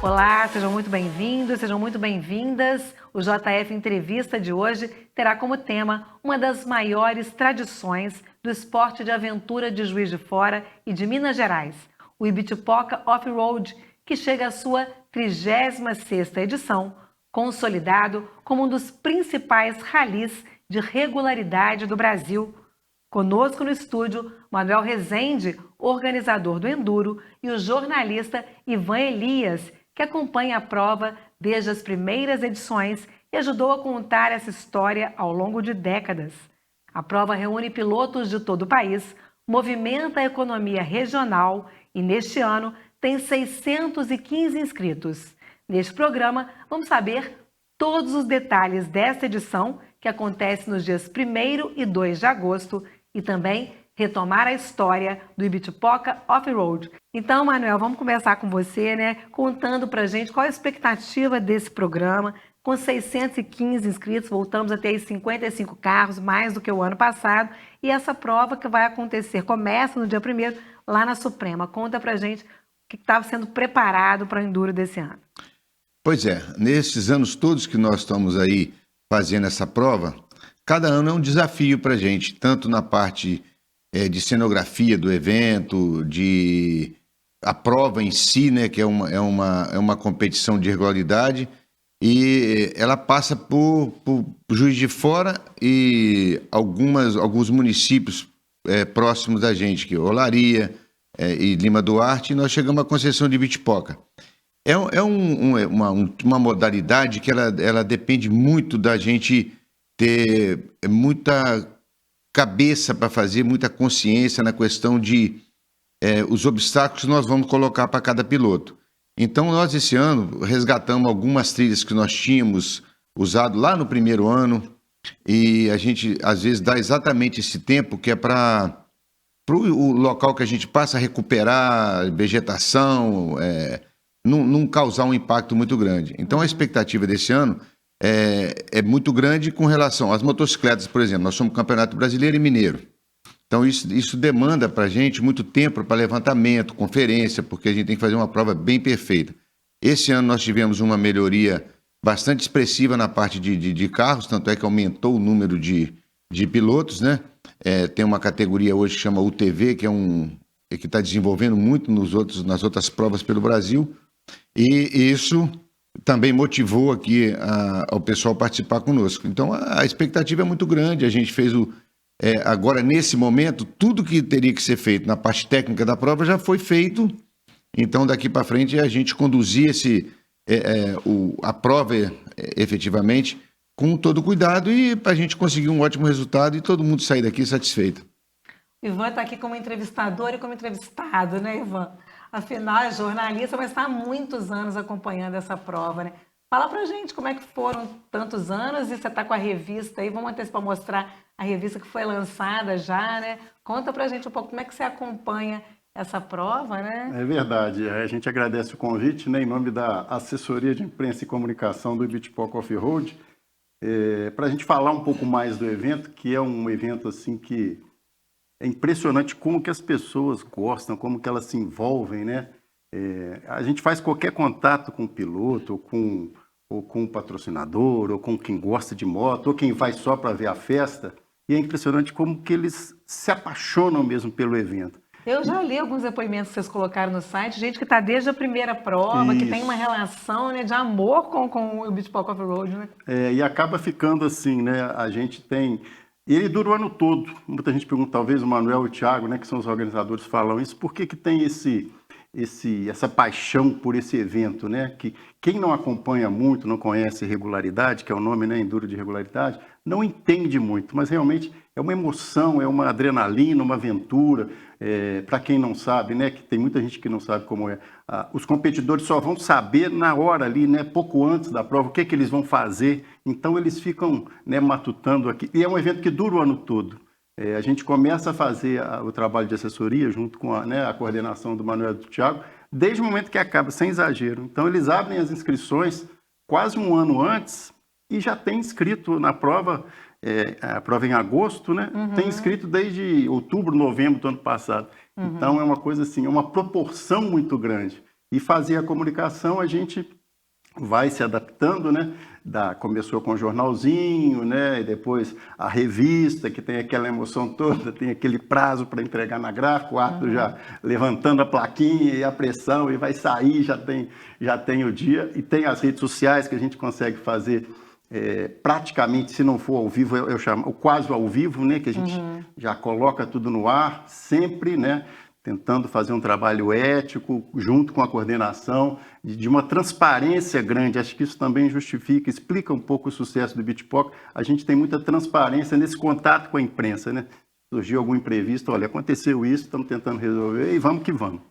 Olá, sejam muito bem-vindos, sejam muito bem-vindas. O JF Entrevista de hoje terá como tema uma das maiores tradições do esporte de aventura de Juiz de Fora e de Minas Gerais, o Ibitipoca Off-Road, que chega à sua 36ª edição, consolidado como um dos principais ralis de regularidade do Brasil. Conosco no estúdio, Manuel Rezende, organizador do Enduro, e o jornalista Ivan Elias, que acompanha a prova desde as primeiras edições e ajudou a contar essa história ao longo de décadas. A prova reúne pilotos de todo o país, movimenta a economia regional e, neste ano, tem 615 inscritos. Neste programa, vamos saber todos os detalhes desta edição, que acontece nos dias 1º e 2 de agosto, e também retomar a história do Ibitipoca Off-Road. Então, Manuel, vamos começar com você, contando pra gente qual a expectativa desse programa. Com 615 inscritos, voltamos a ter 55 carros, mais do que o ano passado, e essa prova que vai acontecer, começa no dia 1º, lá na Suprema. Conta pra gente o que estava sendo preparado para o Enduro desse ano. Pois é, nesses anos todos que nós estamos aí fazendo essa prova, cada ano é um desafio para a gente, tanto na parte de cenografia do evento, de a prova em si, que é uma competição de regularidade, e ela passa por Juiz de Fora e alguns municípios próximos da gente, que é Olaria e Lima Duarte, e nós chegamos à Conceição de Ibitipoca. É uma modalidade que ela depende muito da gente ter muita cabeça para fazer, muita consciência na questão de os obstáculos que nós vamos colocar para cada piloto. Então, nós esse ano resgatamos algumas trilhas que nós tínhamos usado lá no primeiro ano, e a gente às vezes dá exatamente esse tempo que é para o local que a gente passa a recuperar vegetação, não causar um impacto muito grande. Então, a expectativa desse ano é muito grande com relação às motocicletas, por exemplo. Nós somos Campeonato Brasileiro e Mineiro. Então, isso demanda para a gente muito tempo para levantamento, conferência, porque a gente tem que fazer uma prova bem perfeita. Esse ano nós tivemos uma melhoria bastante expressiva na parte de carros, tanto é que aumentou o número de pilotos, tem uma categoria hoje que chama UTV, que que está desenvolvendo muito nas outras provas pelo Brasil, e isso também motivou aqui ao pessoal participar conosco. Então, a expectativa é muito grande. A gente fez agora, nesse momento, tudo que teria que ser feito na parte técnica da prova já foi feito. Então, daqui para frente, a gente conduzir a prova efetivamente com todo cuidado e para a gente conseguir um ótimo resultado e todo mundo sair daqui satisfeito. O Ivan está aqui como entrevistador e como entrevistado, Ivan? Afinal, é jornalista, mas está há muitos anos acompanhando essa prova, Fala pra gente como é que foram tantos anos, e você está com a revista aí, vamos antecipar para mostrar a revista que foi lançada já, Conta pra gente um pouco como é que você acompanha essa prova, É verdade, a gente agradece o convite, em nome da Assessoria de Imprensa e Comunicação do Ibitipoca Off-Road, para a gente falar um pouco mais do evento, que é um evento assim que é impressionante como que as pessoas gostam, como que elas se envolvem, a gente faz qualquer contato com o piloto, ou com o patrocinador, ou com quem gosta de moto, ou quem vai só para ver a festa, e é impressionante como que eles se apaixonam mesmo pelo evento. Eu já li alguns depoimentos que vocês colocaram no site, gente que está desde a primeira prova, que tem uma relação de amor com o Ibitipoca Off-Road, E acaba ficando assim, a gente tem... Ele dura o ano todo. Muita gente pergunta, talvez o Manuel e o Thiago, que são os organizadores, falam isso. Por que tem essa paixão por esse evento, Que quem não acompanha muito, não conhece regularidade, que é o nome, Enduro de regularidade, não entende muito, mas realmente é uma emoção, é uma adrenalina, uma aventura. Para quem não sabe, que tem muita gente que não sabe como é. Os competidores só vão saber na hora ali, pouco antes da prova, o que eles vão fazer. Então eles ficam matutando aqui. E é um evento que dura o ano todo. A gente começa a fazer o trabalho de assessoria junto com a coordenação do Manuel e do Thiago, desde o momento que acaba, sem exagero. Então eles abrem as inscrições quase um ano antes e já tem inscrito na prova. A prova em agosto, Tem inscrito desde outubro, novembro do ano passado. Então é uma coisa assim, é uma proporção muito grande. E fazer a comunicação, a gente vai se adaptando, né? Começou com o jornalzinho, né? E depois a revista, que tem aquela emoção toda, tem aquele prazo para entregar na gráfica, o árbitro já levantando a plaquinha e a pressão, e vai sair, já tem o dia. E tem as redes sociais que a gente consegue fazer praticamente, se não for ao vivo, eu chamo o quase ao vivo, né? Que a gente já coloca tudo no ar, sempre, né? Tentando fazer um trabalho ético, junto com a coordenação, de uma transparência grande. Acho que isso também justifica, explica um pouco o sucesso do Beachpock. A gente tem muita transparência nesse contato com a imprensa, né? Surgiu algum imprevisto, olha, aconteceu isso, estamos tentando resolver e vamos que vamos.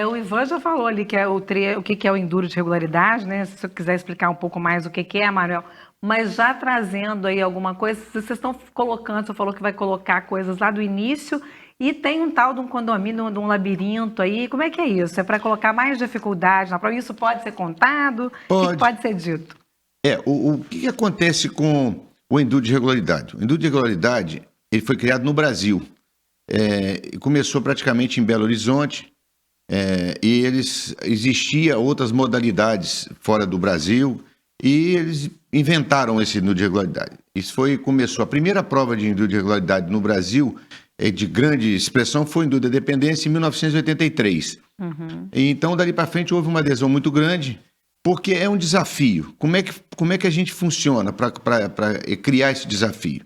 O Ivan já falou ali que é o que é o enduro de regularidade, né? Se você quiser explicar um pouco mais o que é, Manuel, mas já trazendo aí alguma coisa, vocês estão colocando, você falou que vai colocar coisas lá do início. E tem um tal de um condomínio, de um labirinto aí. Como é que é isso? É para colocar mais dificuldade na prova? Isso pode ser contado? O que pode ser dito? O que acontece com o enduro de regularidade? O enduro de regularidade ele foi criado no Brasil. Começou praticamente em Belo Horizonte. E existia outras modalidades fora do Brasil. E eles inventaram esse enduro de regularidade. Começou a primeira prova de enduro de regularidade no Brasil, de grande expressão, foi o enduro da Independência em 1983. Então, dali para frente, houve uma adesão muito grande, porque é um desafio. Como é que a gente funciona para criar esse desafio?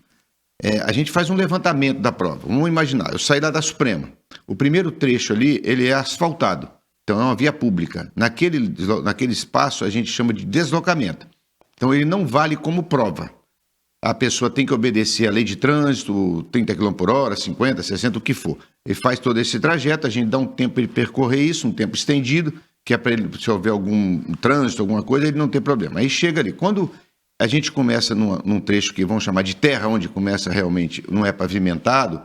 A gente faz um levantamento da prova. Vamos imaginar, eu saí lá da Suprema. O primeiro trecho ali, ele é asfaltado. Então, é uma via pública. Naquele espaço, a gente chama de deslocamento. Então, ele não vale como prova. A pessoa tem que obedecer a lei de trânsito, 30 km por hora, 50, 60, o que for. Ele faz todo esse trajeto, a gente dá um tempo para ele percorrer isso, um tempo estendido, que é para ele, se houver algum trânsito, alguma coisa, ele não tem problema. Aí chega ali. Quando a gente começa num trecho que vão chamar de terra, onde começa realmente, não é pavimentado,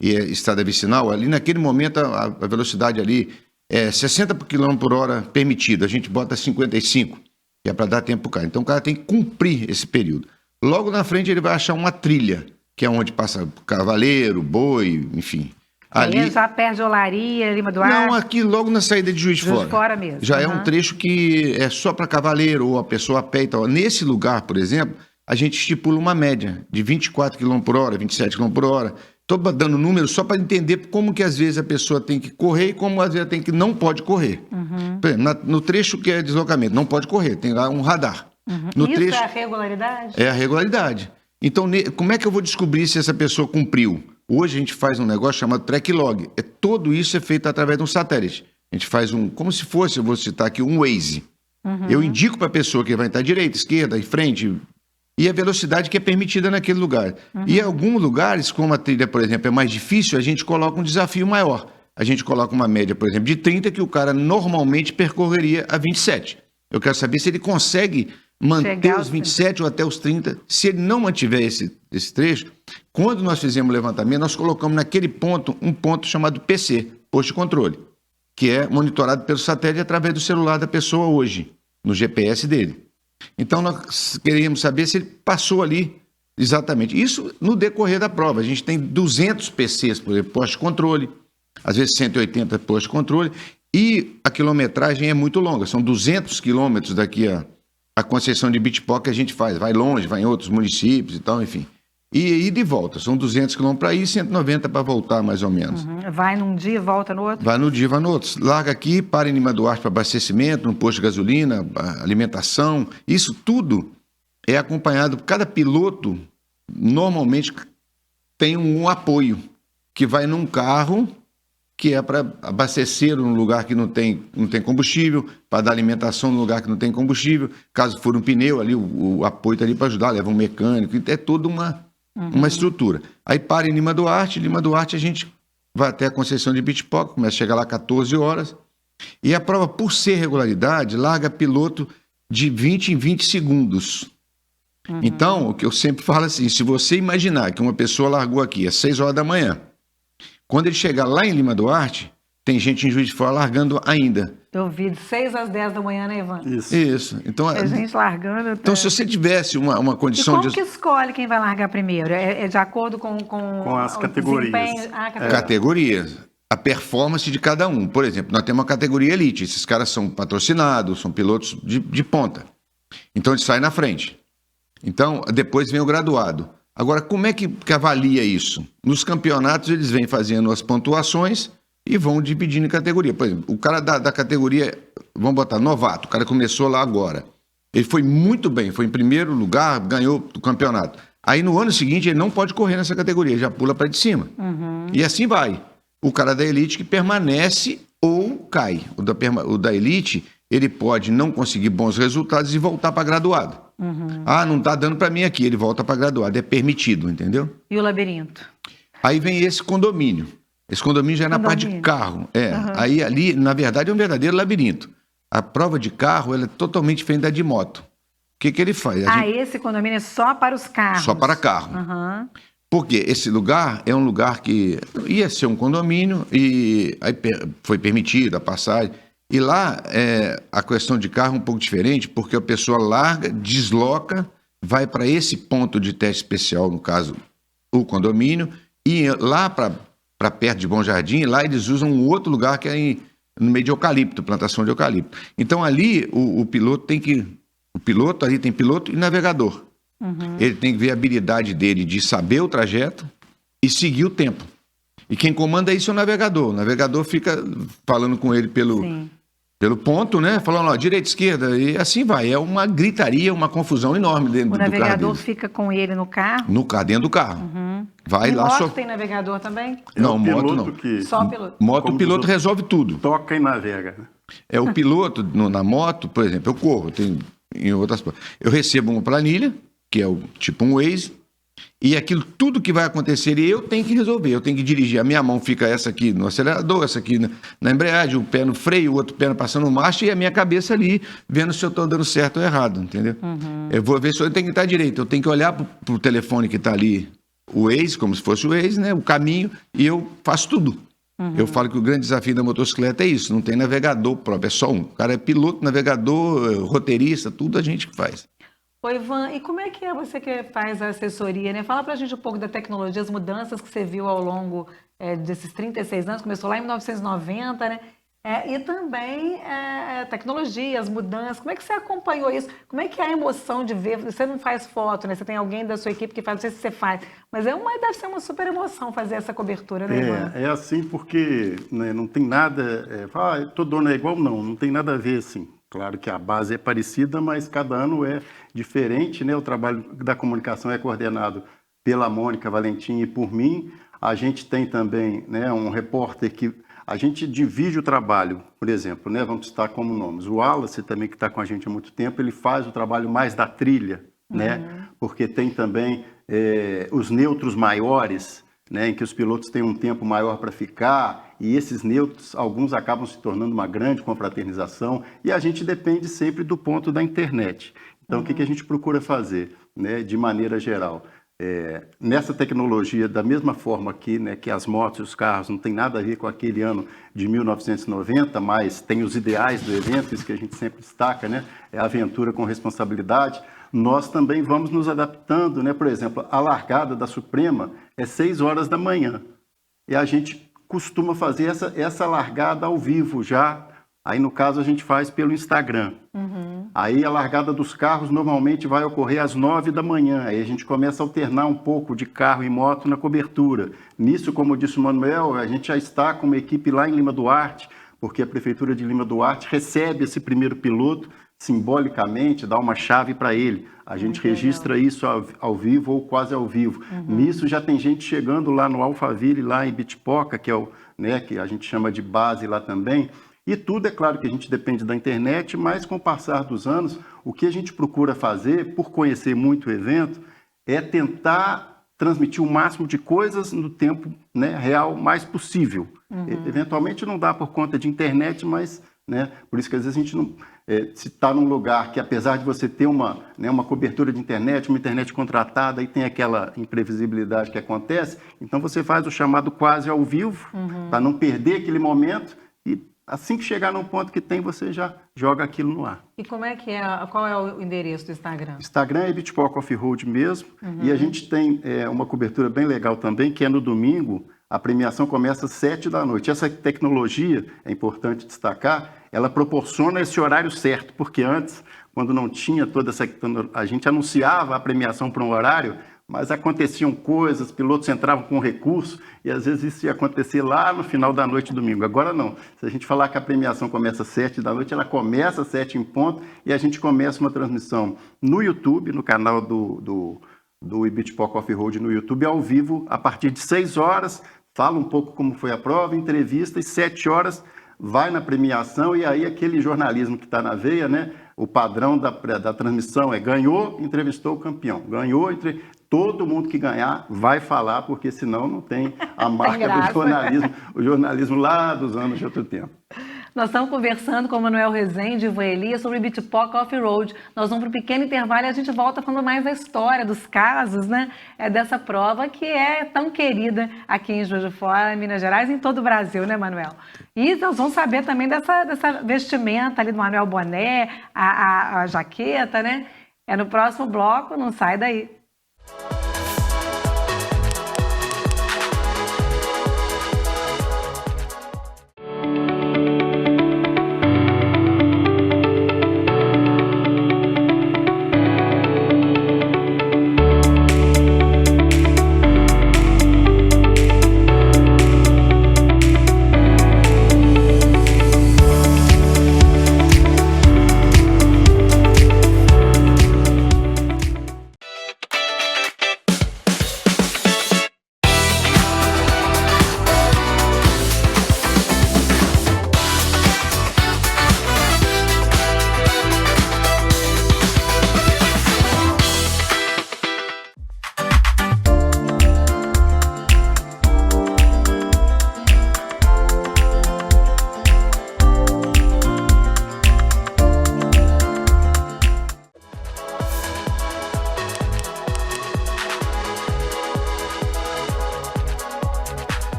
e é estrada vicinal, ali naquele momento a velocidade ali é 60 km por hora permitido, a gente bota 55, que é para dar tempo para o cara. Então o cara tem que cumprir esse período. Logo na frente ele vai achar uma trilha, que é onde passa cavaleiro, boi, enfim. Ali já perde Olaria, Lima do Ar? Não, aqui logo na saída de Juiz de Fora. Juiz de Fora mesmo. Já é um trecho que é só para cavaleiro ou a pessoa a pé e tal. Nesse lugar, por exemplo, a gente estipula uma média de 24 km por hora, 27 km por hora. Estou dando números só para entender como que às vezes a pessoa tem que correr e como às vezes não pode correr. Por exemplo, no trecho que é deslocamento, não pode correr, tem lá um radar. Isso trecho, é a regularidade? É a regularidade. Então, como é que eu vou descobrir se essa pessoa cumpriu? Hoje a gente faz um negócio chamado track log. Tudo isso é feito através de um satélite. A gente faz como se fosse, eu vou citar aqui, um Waze. Eu indico para a pessoa que vai estar à direita, esquerda, em frente, e a velocidade que é permitida naquele lugar. E em alguns lugares, como a trilha, por exemplo, é mais difícil, a gente coloca um desafio maior. A gente coloca uma média, por exemplo, de 30, que o cara normalmente percorreria a 27. Eu quero saber se ele consegue manter os 27 ou até os 30. Se ele não mantiver esse trecho, quando nós fizemos o levantamento, nós colocamos naquele ponto um ponto chamado PC, posto de controle, que é monitorado pelo satélite através do celular da pessoa hoje, no GPS dele. Então, nós queríamos saber se ele passou ali exatamente. Isso no decorrer da prova. A gente tem 200 PCs, por exemplo, posto de controle, às vezes 180 postos de controle, e a quilometragem é muito longa. São 200 quilômetros daqui a concessão de Beachpock que a gente faz. Vai longe, vai em outros municípios e tal, enfim. E de volta. São 200 quilômetros para ir e 190 para voltar, mais ou menos. Vai num dia e volta no outro? Vai num dia e vai no outro. Larga aqui, para em Lima do Arte para abastecimento, no posto de gasolina, alimentação. Isso tudo é acompanhado. Cada piloto, normalmente, tem um apoio, que vai num carro, que é para abastecer num lugar que não tem combustível, para dar alimentação num lugar que não tem combustível. Caso for um pneu, ali o apoio está ali para ajudar, leva um mecânico. É toda uma estrutura. Aí para em Lima do Arte a gente vai até a concessão de Beachpock, começa a chegar lá 14 horas. E a prova, por ser regularidade, larga piloto de 20 em 20 segundos. Então, o que eu sempre falo assim, se você imaginar que uma pessoa largou aqui às 6 horas da manhã, quando ele chegar lá em Lima do Arte, tem gente em Juiz de Fora largando ainda. Eu vi de 6 às 10 da manhã, né, Ivan? Isso. Então, a gente largando. Então, se você tivesse uma condição de... E como que escolhe quem vai largar primeiro? É de acordo com as categorias. Categorias. a performance de cada um. Por exemplo, nós temos uma categoria elite. Esses caras são patrocinados, são pilotos de ponta. Então, eles saem na frente. Então, depois vem o graduado. Agora, como é que avalia isso? Nos campeonatos, eles vêm fazendo as pontuações e vão dividindo em categoria. Por exemplo, o cara da categoria, vamos botar, novato, o cara começou lá agora. Ele foi muito bem, foi em primeiro lugar, ganhou o campeonato. Aí, no ano seguinte, ele não pode correr nessa categoria, já pula para de cima. E assim vai. O cara da elite que permanece ou cai. O da elite, ele pode não conseguir bons resultados e voltar para graduado. Ah, não está dando para mim aqui, ele volta para graduado. É permitido, entendeu? E o labirinto? Aí vem esse condomínio. Esse condomínio já é na parte de carro. Aí ali, na verdade, é um verdadeiro labirinto. A prova de carro, ela é totalmente diferente da de moto. O que ele faz? Esse condomínio é só para os carros? Só para carro. Porque esse lugar é um lugar que ia ser um condomínio e aí foi permitida a passagem. E lá a questão de carro é um pouco diferente, porque a pessoa larga, desloca, vai para esse ponto de teste especial, no caso, o condomínio, e lá para perto de Bom Jardim, lá eles usam um outro lugar que é no meio de eucalipto, plantação de eucalipto. Então ali o piloto tem que... O piloto, ali tem piloto e navegador. Ele tem que ver a habilidade dele de saber o trajeto e seguir o tempo. E quem comanda isso é o navegador. O navegador fica falando com ele pelo ponto, né? Falando, ó, direita, esquerda, e assim vai. É uma gritaria, uma confusão enorme dentro do carro. O navegador fica com ele no carro? No carro, dentro do carro. Vai e lá moto tem navegador também? Não, moto não. Só piloto. Moto, o piloto resolve tudo. Toca e navega. É o piloto, na moto, por exemplo, eu corro, em outras... Eu recebo uma planilha, que é tipo um Waze, e aquilo, tudo que vai acontecer, eu tenho que resolver, eu tenho que dirigir. A minha mão fica essa aqui no acelerador, essa aqui na embreagem, o pé no freio, o outro pé passando no marcha, e a minha cabeça ali, vendo se eu estou dando certo ou errado, entendeu? Eu vou ver se eu tenho que estar direito, eu tenho que olhar para o telefone que está ali, o Waze, como se fosse o Waze, né, o caminho, e eu faço tudo. Eu falo que o grande desafio da motocicleta é isso, não tem navegador próprio, é só um. O cara é piloto, navegador, roteirista, tudo a gente que faz. Oi, Ivan, e como é que você que faz a assessoria, né? Fala pra gente um pouco da tecnologia, as mudanças que você viu ao longo desses 36 anos, começou lá em 1990, né? E também tecnologia, as mudanças, como é que você acompanhou isso? Como é que é a emoção de ver? Você não faz foto, né? Você tem alguém da sua equipe que faz, não sei se você faz, mas deve ser uma super emoção fazer essa cobertura, né, Ivan? É assim porque né, não tem nada, todo ano é igual, não tem nada a ver assim. Claro que a base é parecida, mas cada ano é diferente, né? O trabalho da comunicação é coordenado pela Mônica Valentim e por mim. A gente tem também, né, um repórter que a gente divide o trabalho, por exemplo, né? Vamos citar como nomes. O Wallace também, que está com a gente há muito tempo, ele faz o trabalho mais da trilha, né? Porque tem também os neutros maiores, né, em que os pilotos têm um tempo maior para ficar, e esses neutros, alguns acabam se tornando uma grande confraternização, e a gente depende sempre do ponto da internet. Então, o que a gente procura fazer, né, de maneira geral? Nessa tecnologia, da mesma forma que, né, que as motos e os carros não tem nada a ver com aquele ano de 1990, mas tem os ideais do evento, isso que a gente sempre destaca, né, é a aventura com responsabilidade. Nós também vamos nos adaptando, né? Por exemplo, a largada da Suprema é 6 horas da manhã. E a gente costuma fazer essa largada ao vivo já. Aí, no caso, a gente faz pelo Instagram. Aí, a largada dos carros normalmente vai ocorrer às 9 da manhã. Aí, a gente começa a alternar um pouco de carro e moto na cobertura. Nisso, como disse o Manuel, a gente já está com uma equipe lá em Lima Duarte, porque a Prefeitura de Lima Duarte recebe esse primeiro piloto, simbolicamente, dá uma chave para ele. A gente registra isso ao vivo ou quase ao vivo. Nisso já tem gente chegando lá no Alphaville, lá em Bitpoca, que é que a gente chama de base lá também. E tudo, é claro que a gente depende da internet, mas com o passar dos anos, o que a gente procura fazer, por conhecer muito o evento, é tentar transmitir o máximo de coisas no tempo, né, real mais possível. Eventualmente não dá por conta de internet, mas, né, por isso que às vezes a gente não... se está num lugar que, apesar de você ter uma cobertura de internet, uma internet contratada, e tem aquela imprevisibilidade que acontece, então você faz o chamado quase ao vivo, para não perder aquele momento, e assim que chegar num ponto que tem, você já joga aquilo no ar. E como é que qual é o endereço do Instagram? Instagram é Bitpoca Off-Road mesmo, e a gente tem uma cobertura bem legal também, que é no domingo, a premiação começa às 7 da noite. Essa tecnologia, é importante destacar, ela proporciona esse horário certo, porque antes, quando não tinha toda essa... A gente anunciava a premiação para um horário, mas aconteciam coisas, pilotos entravam com recurso, e às vezes isso ia acontecer lá no final da noite, domingo. Agora não. Se a gente falar que a premiação começa às 7 da noite, ela começa às 7 em ponto, e a gente começa uma transmissão no YouTube, no canal do Ibitipoca Off-Road no YouTube, ao vivo, a partir de 6 horas, fala um pouco como foi a prova, entrevista, e 7 horas vai na premiação, e aí aquele jornalismo que está na veia, né? O padrão da transmissão é ganhou, entrevistou o campeão. Ganhou, todo mundo que ganhar vai falar, porque senão não tem a marca do jornalismo, o jornalismo lá dos anos de outro tempo. Nós estamos conversando com o Manuel Rezende e Ivan Elias sobre o Ibitipoca Off-Road. Nós vamos para um pequeno intervalo e a gente volta falando mais da história, dos casos, né? Dessa prova que é tão querida aqui em Juiz de Fora, em Minas Gerais e em todo o Brasil, né, Manuel? E nós vamos saber também dessa vestimenta ali do Manuel Boné, a jaqueta, né? É no próximo bloco, não sai daí.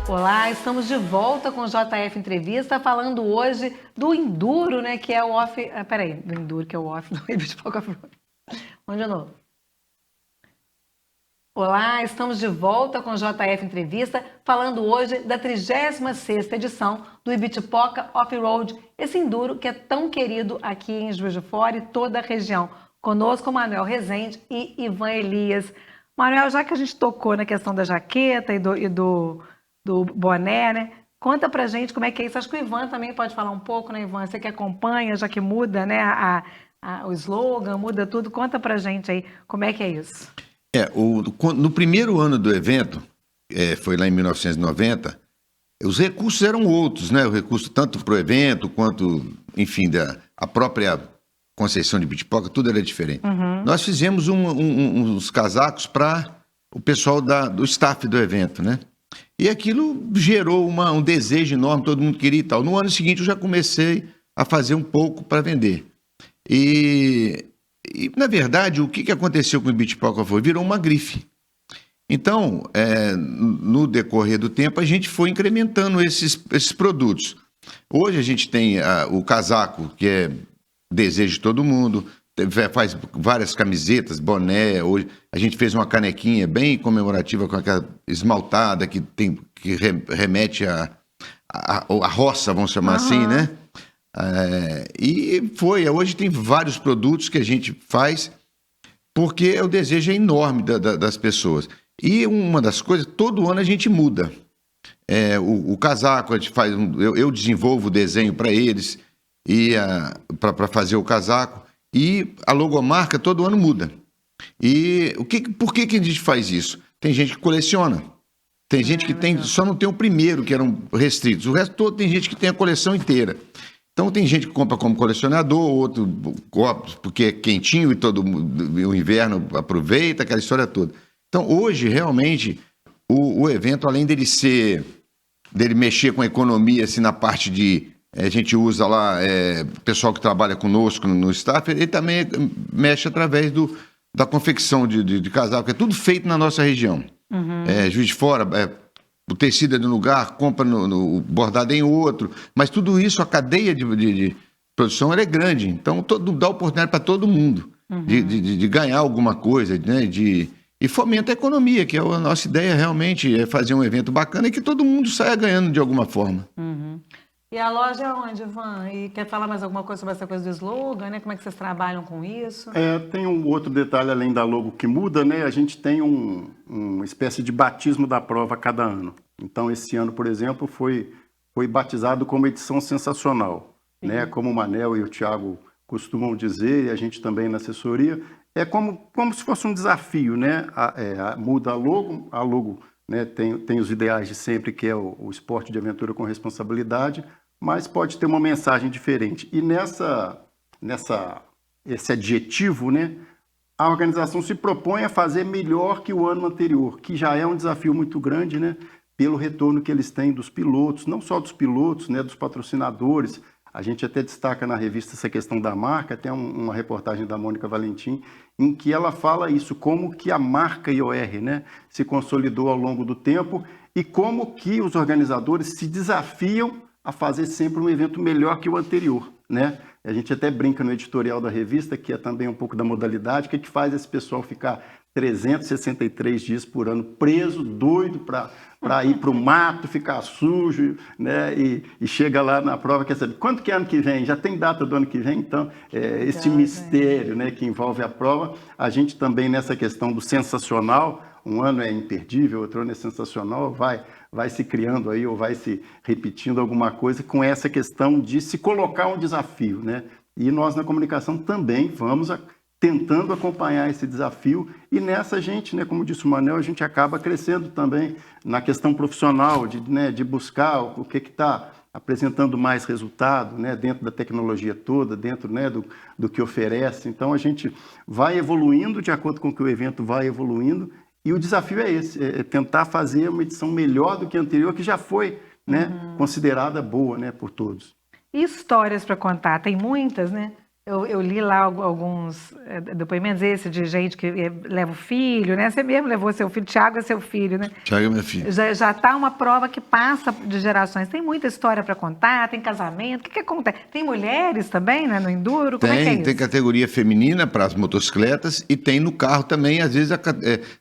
Olá, estamos de volta com o JF Entrevista, falando hoje do Enduro, né, que é o off... do Enduro, que é o off do Ibitipoca Off-Road. Vamos de novo. Olá, estamos de volta com o JF Entrevista, falando hoje da 36ª edição do Ibitipoca Off-Road, esse Enduro que é tão querido aqui em Juiz de Fora e toda a região. Conosco o Manuel Rezende e Ivan Elias. Manuel, já que a gente tocou na questão da jaqueta e do boné, né? Conta pra gente como é que é isso. Acho que o Ivan também pode falar um pouco, né, Ivan? Você que acompanha, já que muda, né, o slogan, muda tudo. Conta pra gente aí como é que é isso. No primeiro ano do evento, foi lá em 1990, os recursos eram outros, né? O recurso tanto para o evento quanto, enfim, a própria conceição de Ibitipoca, tudo era diferente. Uhum. Nós fizemos uns casacos para o pessoal do staff do evento, né? E aquilo gerou um desejo enorme, todo mundo queria e tal. No ano seguinte eu já comecei a fazer um pouco para vender. E, na verdade, o que aconteceu com o Ibitipoca foi, virou uma grife. Então, no decorrer do tempo, a gente foi incrementando esses produtos. Hoje a gente tem o casaco, que é desejo de todo mundo, faz várias camisetas, boné. Hoje a gente fez uma canequinha bem comemorativa com aquela esmaltada que remete à roça, vamos chamar assim, né? Hoje tem vários produtos que a gente faz porque o desejo é enorme das pessoas. E uma das coisas, todo ano a gente muda. O casaco, a gente faz, eu desenvolvo o desenho para eles para fazer o casaco. E a logomarca todo ano muda. E por que a gente faz isso? Tem gente que coleciona. Tem gente que só não tem o primeiro, que eram restritos. O resto todo tem gente que tem a coleção inteira. Então tem gente que compra como colecionador, outro porque é quentinho e todo o inverno aproveita, aquela história toda. Então hoje, realmente, o evento, além dele mexer com a economia, assim, na parte de... A gente usa lá pessoal que trabalha conosco no staff, ele também mexe através da confecção de casaco, que é tudo feito na nossa região. Uhum. Juiz de Fora, o tecido é de um lugar, compra no bordado em outro, mas tudo isso, a cadeia de produção, ela é grande, então dá oportunidade para todo mundo de ganhar alguma coisa, né? e fomenta a economia, que é a nossa ideia realmente, é fazer um evento bacana e que todo mundo saia ganhando de alguma forma. E a loja é onde, Ivan? E quer falar mais alguma coisa sobre essa coisa do slogan, né? Como é que vocês trabalham com isso? Tem um outro detalhe além da logo que muda, né? A gente tem uma espécie de batismo da prova a cada ano. Então, esse ano, por exemplo, foi batizado como edição sensacional, né? Como o Manel e o Thiago costumam dizer, e a gente também na assessoria, é como se fosse um desafio, né? Muda a logo, né, tem os ideais de sempre, que é o esporte de aventura com responsabilidade, mas pode ter uma mensagem diferente. E esse adjetivo, né, a organização se propõe a fazer melhor que o ano anterior, que já é um desafio muito grande, né, pelo retorno que eles têm dos pilotos, não só dos pilotos, né, dos patrocinadores. A gente até destaca na revista essa questão da marca, tem uma reportagem da Mônica Valentim, em que ela fala isso, como que a marca IOR, né, se consolidou ao longo do tempo e como que os organizadores se desafiam a fazer sempre um evento melhor que o anterior, né? A gente até brinca no editorial da revista, que é também um pouco da modalidade, o que faz esse pessoal ficar 363 dias por ano preso, doido para ir para o mato, ficar sujo, né? E chega lá na prova, quer saber quanto que é ano que vem? Já tem data do ano que vem? Então, esse mistério, né, que envolve a prova, a gente também nessa questão do sensacional, um ano é imperdível, outro ano é sensacional, vai se criando aí ou vai se repetindo alguma coisa com essa questão de se colocar um desafio, né? E nós na comunicação também vamos tentando acompanhar esse desafio e nessa gente, né, como disse o Manel, a gente acaba crescendo também na questão profissional, de buscar o que está apresentando mais resultado, né, dentro da tecnologia toda, dentro, né, do que oferece. Então a gente vai evoluindo de acordo com o que o evento vai evoluindo e o desafio é esse, é tentar fazer uma edição melhor do que a anterior, que já foi, né, considerada boa, né, por todos. E histórias para contar? Tem muitas, né? Eu li lá alguns depoimentos, esse de gente que leva o filho, né? Você mesmo levou seu filho, Thiago é seu filho, né? Thiago é meu filho. Já está uma prova que passa de gerações. Tem muita história para contar, tem casamento, o que acontece? Tem mulheres também, né, no Enduro? Como é que é isso? Tem categoria feminina para as motocicletas e tem no carro também, às vezes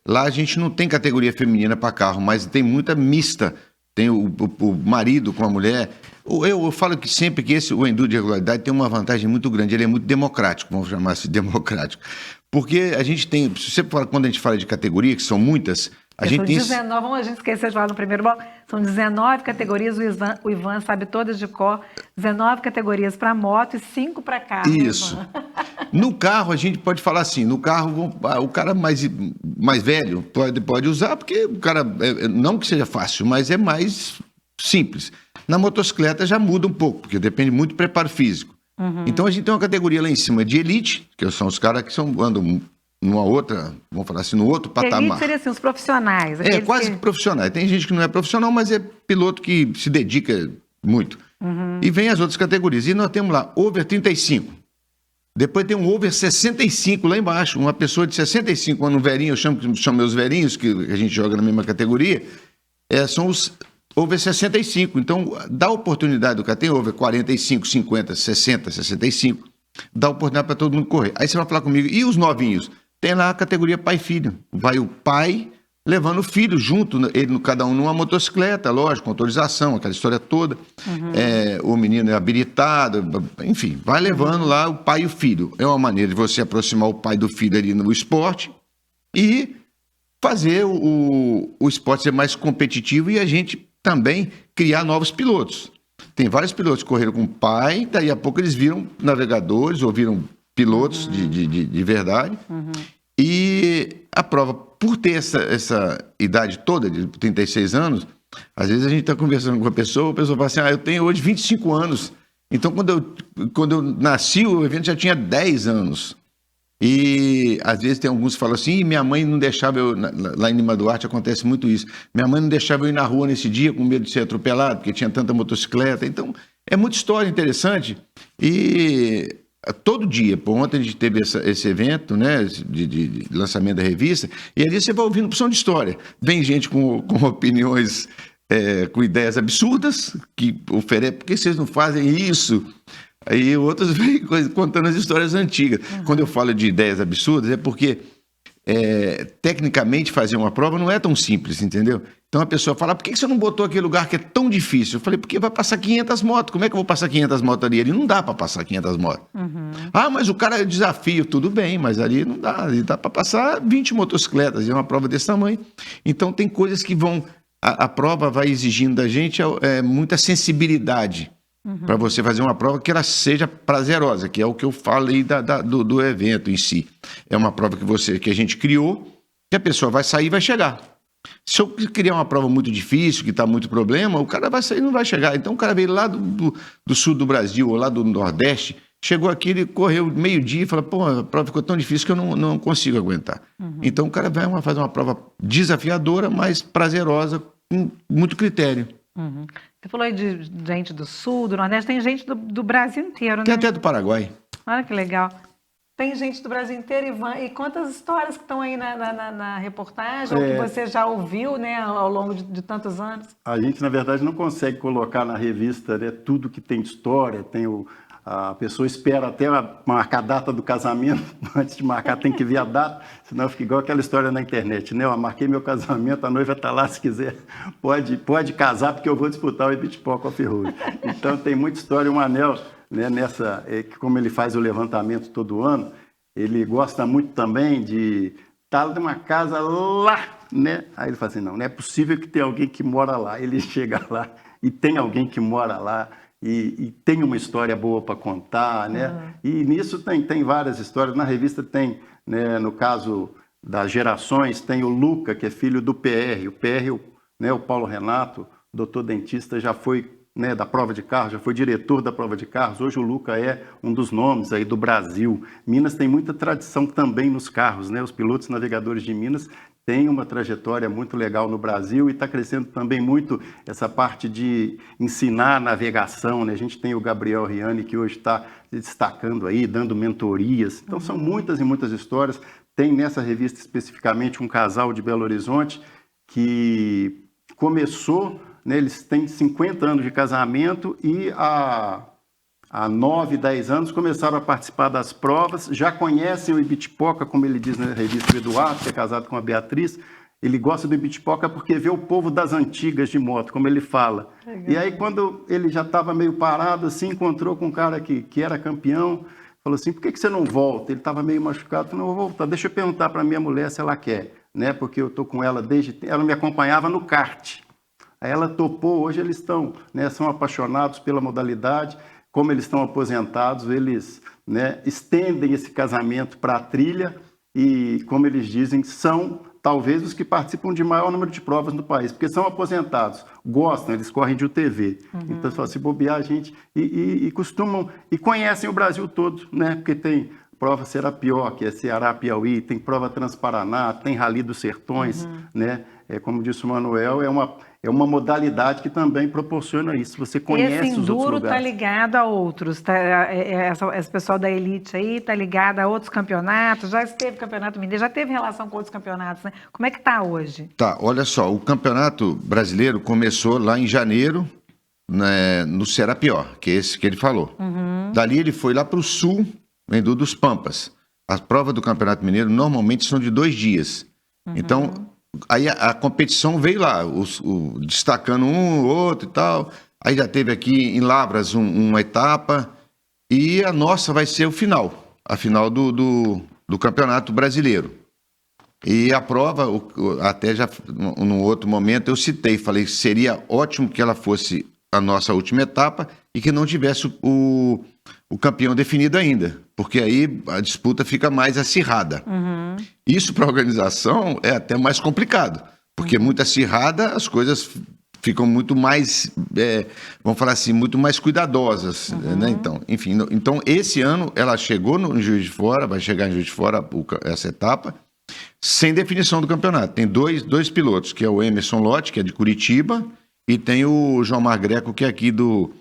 lá a gente não tem categoria feminina para carro, mas tem muita mista. Tem o marido com a mulher. Eu falo que sempre que o Enduro de regularidade tem uma vantagem muito grande, ele é muito democrático, vamos chamar assim, democrático. Porque a gente tem, quando a gente fala de categoria, que são muitas, a gente tem... 19, a gente esqueceu de falar no primeiro bloco, são 19 categorias, o Ivan sabe todas de cor, 19 categorias para moto e 5 para carro. Isso. No carro, a gente pode falar assim, no carro, o cara mais velho pode usar, porque o cara, não que seja fácil, mas é mais simples. Na motocicleta já muda um pouco, porque depende muito do preparo físico. Então a gente tem uma categoria lá em cima de elite, que são os caras que andam numa outra, vamos falar assim, no outro patamar. Elite seria assim, os profissionais. Quase que profissionais. Tem gente que não é profissional, mas é piloto que se dedica muito. E vem as outras categorias. E nós temos lá, over 35. Depois tem um over 65 lá embaixo. Uma pessoa de 65 anos, um velhinho, eu chamo meus velhinhos, que a gente joga na mesma categoria, são os over 65. Então, dá oportunidade do cara. Tem over 45, 50, 60, 65. Dá oportunidade para todo mundo correr. Aí você vai falar comigo, e os novinhos? Tem lá a categoria pai e filho. Vai o pai levando o filho junto, cada um numa motocicleta, lógico, com autorização, aquela história toda. O menino é habilitado, enfim, vai levando lá o pai e o filho. É uma maneira de você aproximar o pai do filho ali no esporte e fazer o esporte ser mais competitivo e a gente também criar novos pilotos. Tem vários pilotos que correram com o pai, daí a pouco eles viram navegadores ou viram pilotos de verdade. E a prova, por ter essa idade toda, de 36 anos, às vezes a gente está conversando com a pessoa fala assim, eu tenho hoje 25 anos. Então, quando eu nasci, o evento já tinha 10 anos. E às vezes tem alguns que falam assim, minha mãe não deixava eu, lá em Lima Duarte acontece muito isso, minha mãe não deixava eu ir na rua nesse dia com medo de ser atropelado, porque tinha tanta motocicleta. Então, é muita história interessante e todo dia, ontem a gente teve esse evento, né, de lançamento da revista, e ali você vai ouvindo opção de história. Vem gente com opiniões, com ideias absurdas, que oferecem, por que vocês não fazem isso? Aí outros vêm contando as histórias antigas. Quando eu falo de ideias absurdas, é porque tecnicamente fazer uma prova não é tão simples, entendeu? Então a pessoa fala, por que você não botou aquele lugar que é tão difícil? Eu falei, porque vai passar 500 motos. Como é que eu vou passar 500 motos ali? Ali não dá para passar 500 motos. Ah, mas o cara é desafio. Tudo bem, mas ali não dá. Ali dá para passar 20 motocicletas. E é uma prova desse tamanho. Então tem coisas que vão... A prova vai exigindo da gente muita sensibilidade para você fazer uma prova que ela seja prazerosa, que é o que eu falei do evento em si. É uma prova que a gente criou, que a pessoa vai sair e vai chegar. Se eu criar uma prova muito difícil, que está muito problema, o cara vai sair e não vai chegar. Então o cara veio lá do sul do Brasil ou lá do Nordeste, chegou aqui, ele correu meio-dia e falou, pô, a prova ficou tão difícil que eu não consigo aguentar. Então o cara vai fazer uma prova desafiadora, mas prazerosa, com muito critério. Você falou aí de gente do sul, do Nordeste, tem gente do Brasil inteiro, né? Tem até do Paraguai. Olha que legal. Tem gente do Brasil inteiro, Ivan, e quantas histórias que estão aí na reportagem, ou que você já ouviu, né, ao longo de tantos anos? A gente, na verdade, não consegue colocar na revista, né, tudo que tem de história, a pessoa espera até marcar a data do casamento, antes de marcar tem que ver a data, senão fica igual aquela história na internet, né? Eu marquei meu casamento, a noiva está lá, se quiser, pode casar, porque eu vou disputar o Ibitipoca Off-Road. Então tem muita história, o Manel, né, como ele faz o levantamento todo ano, ele gosta muito também de estar numa casa lá, né? Aí ele fala assim, não é possível que tenha alguém que mora lá. Ele chega lá e tem alguém que mora lá, e tem uma história boa para contar, né? E nisso tem várias histórias. Na revista tem, né, no caso das gerações, tem o Luca, que é filho do PR. O PR, né, o Paulo Renato, doutor dentista, já foi, né, da prova de carros, já foi diretor da prova de carros. Hoje o Luca é um dos nomes aí do Brasil. Minas tem muita tradição também nos carros, né? Os pilotos navegadores de Minas tem uma trajetória muito legal no Brasil e está crescendo também muito essa parte de ensinar a navegação, né? A gente tem o Gabriel Riani, que hoje está se destacando aí, dando mentorias. Então, são muitas e muitas histórias. Tem nessa revista especificamente um casal de Belo Horizonte que começou, né? Eles têm 50 anos de casamento e há 9, 10 anos começaram a participar das provas, já conhecem o Ibitipoca, como ele diz na revista, o Eduardo, que é casado com a Beatriz, ele gosta do Ibitipoca porque vê o povo das antigas de moto, como ele fala. Legal. E aí, quando ele já estava meio parado, assim, encontrou com um cara que era campeão, falou assim, por que você não volta? Ele estava meio machucado, falou, não, vou voltar, deixa eu perguntar para minha mulher se ela quer, né? Porque eu estou com ela ela me acompanhava no kart. Aí ela topou, hoje eles estão, né, são apaixonados pela modalidade. Como eles estão aposentados, eles, né, estendem esse casamento para a trilha e, como eles dizem, são talvez os que participam de maior número de provas no país, porque são aposentados, gostam, eles correm de UTV. Então, só se bobear a gente e costumam, e conhecem o Brasil todo, né, porque tem prova Serapió, que é Ceará, Piauí, tem prova Transparaná, tem Rally dos Sertões, né? Como disse o Manuel, é uma modalidade que também proporciona isso. Você conhece os outros lugares. Esse enduro está ligado a outros. Esse pessoal da elite aí está ligado a outros campeonatos. Já esteve campeonato mineiro, já teve relação com outros campeonatos, né? Como é que está hoje? Tá, olha só, o campeonato brasileiro começou lá em janeiro, né, no Serapió, que é esse que ele falou. Dali ele foi lá para o sul, em dos Pampas. As provas do Campeonato Mineiro normalmente são de 2 dias. Então, aí a competição veio lá, destacando um, outro e tal. Aí já teve aqui em Lavras uma etapa. E a nossa vai ser a final do Campeonato Brasileiro. E a prova, até já num outro momento eu citei, falei que seria ótimo que ela fosse a nossa última etapa e que não tivesse o campeão definido ainda, porque aí a disputa fica mais acirrada. Isso para a organização é até mais complicado, porque muito acirrada as coisas ficam muito mais, vamos falar assim, muito mais cuidadosas, né? Então, enfim, então esse ano ela chegou em Juiz de Fora, vai chegar em Juiz de Fora essa etapa, sem definição do campeonato. Tem dois pilotos, que é o Emerson Lotti, que é de Curitiba, e tem o João Mar Greco, que é aqui do